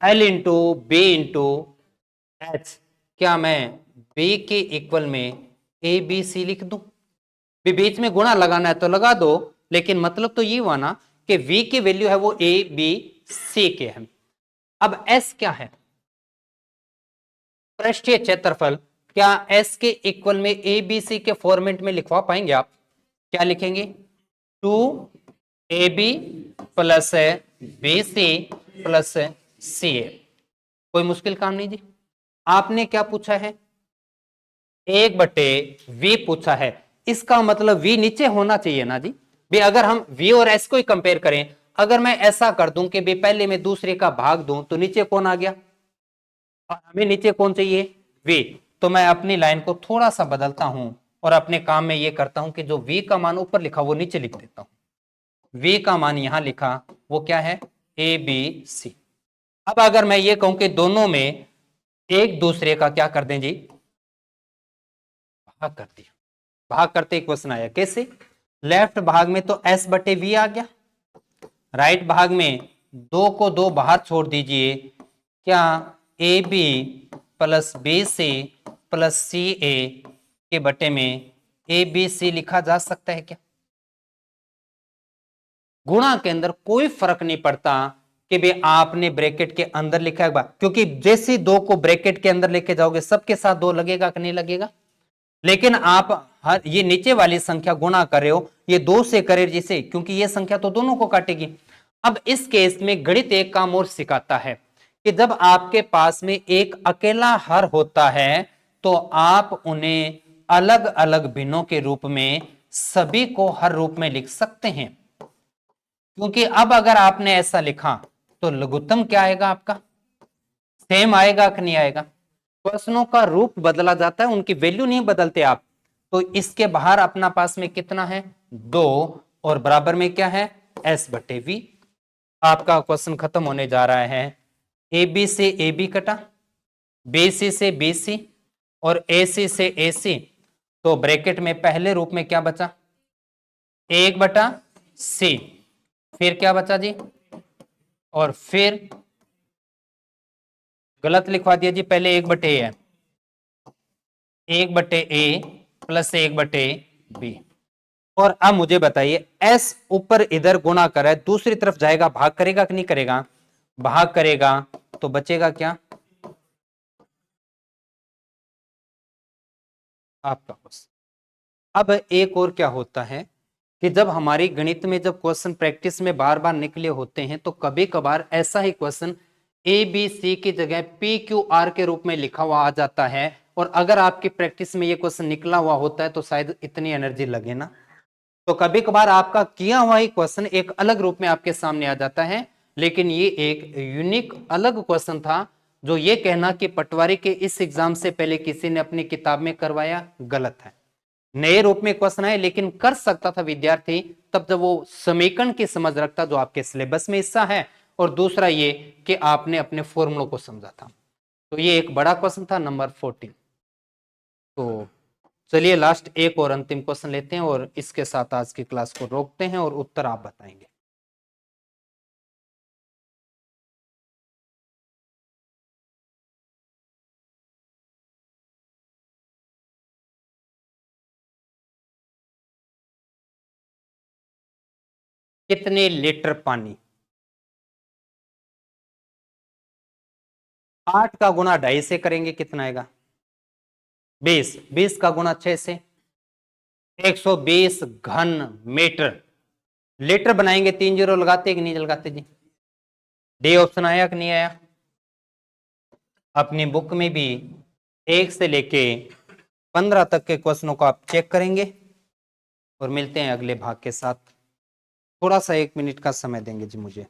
L into b into h. क्या मैं b के इक्वल में ए बी सी लिख दूं, भी बीच में गुणा लगाना है तो लगा दो, लेकिन मतलब तो ये हुआ ना कि v की वैल्यू है वो ए बी सी के है। अब s क्या है, पृष्ठीय क्षेत्रफल। क्या s के इक्वल में ए बी सी के फॉर्मेट में लिखवा पाएंगे आप, क्या लिखेंगे, 2ab plus B C plus C A. कोई मुश्किल काम नहीं जी। आपने क्या पूछा है, 1/v पूछा है, इसका मतलब v नीचे होना चाहिए ना जी। भी अगर हम v और s को ही कंपेयर करें, अगर मैं ऐसा कर दूं कि भी पहले मैं दूसरे का भाग दूं तो नीचे कौन आ गया, और हमें नीचे कौन चाहिए, v। तो मैं अपनी लाइन को थोड़ा सा बदलता हूं और अपने काम में ये करता हूं कि जो v का मान ऊपर लिखा वो नीचे लिख देता हूं। v का मान यहां लिखा वो क्या है, ए बी सी। अब अगर मैं ये कहूं कि दोनों में एक दूसरे का क्या कर दें जी, भाग कर दिया, भाग करते एक क्वेश्चन आया, कैसे, लेफ्ट भाग में तो s/v आ गया, राइट भाग में 2 को 2 बाहर छोड़ दीजिए, क्या A B plus B C plus C A के बटे में ए बी सी लिखा जा सकता है क्या। गुणा के अंदर कोई फर्क नहीं पड़ता कि भी आपने ब्रैकेट के अंदर लिखा है, क्योंकि जैसे 2 को ब्रैकेट के अंदर लेके जाओगे सबके साथ 2 लगेगा कि नहीं लगेगा। लेकिन आप हर ये नीचे वाली संख्या गुणा कर रहे हो, ये 2 से करे जिसे, क्योंकि ये संख्या तो दोनों को काटेगी। अब इस केस में गणित एक काम और सिखाता है कि जब आपके पास में एक अकेला हर होता है तो आप उन्हें अलग अलग भिन्नों के रूप में सभी को हर रूप में लिख सकते हैं। क्योंकि अब अगर आपने ऐसा लिखा तो लघुत्तम क्या आएगा आपका, सेम आएगा कि नहीं आएगा। प्रश्नों का रूप बदला जाता है, उनकी वैल्यू नहीं बदलते आप। तो इसके बाहर अपना पास में कितना है, 2, और बराबर में क्या है, s/v। आपका क्वेश्चन खत्म होने जा रहा है। ए बी से ए बी कटा, बी सी से बी सी, और AC से AC, तो ब्रैकेट में पहले रूप में क्या बचा, 1/C, फिर क्या बचा जी, और फिर गलत लिखवा दिया जी, पहले 1/A है, 1/A प्लस 1/B। और अब मुझे बताइए S ऊपर इधर गुणा कर है, दूसरी तरफ जाएगा, भाग करेगा कि नहीं करेगा, भाग करेगा, तो बचेगा क्या, आपका क्वेश्चन। अब एक और क्या होता है कि जब हमारी गणित में जब क्वेश्चन प्रैक्टिस में बार बार निकले होते हैं तो कभी कभार ऐसा ही क्वेश्चन ABC की जगह PQR के रूप में लिखा हुआ आ जाता है, और अगर आपकी प्रैक्टिस में ये क्वेश्चन निकला हुआ होता है तो शायद इतनी एनर्जी लगे ना। तो कभी कभार आपका किया हुआ ही क्वेश्चन एक अलग रूप में आपके सामने आ जाता है, लेकिन ये एक यूनिक अलग क्वेश्चन था। जो ये कहना कि पटवारी के इस एग्जाम से पहले किसी ने अपनी किताब में करवाया, गलत है। नए रूप में क्वेश्चन आए, लेकिन कर सकता था विद्यार्थी तब जब वो समीकरण की समझ रखता जो आपके सिलेबस में हिस्सा है, और दूसरा ये कि आपने अपने फॉर्मूलों को समझा था। तो ये एक बड़ा क्वेश्चन था, नंबर 14। तो चलिए लास्ट एक और अंतिम क्वेश्चन लेते हैं और इसके साथ आज की क्लास को रोकते हैं और उत्तर आप बताएंगे। कितने लीटर पानी, 8 का गुना 2.5 से करेंगे कितना आएगा, 20, 20 का गुना 6 से 120 घन मीटर। लीटर बनाएंगे, 3 जीरो लगाते कि नहीं लगाते जी, डी ऑप्शन आया कि नहीं आया। अपनी बुक में भी 1 से लेके 15 तक के क्वेश्चनों को आप चेक करेंगे, और मिलते हैं अगले भाग के साथ। थोड़ा सा 1 मिनट का समय देंगे जी मुझे।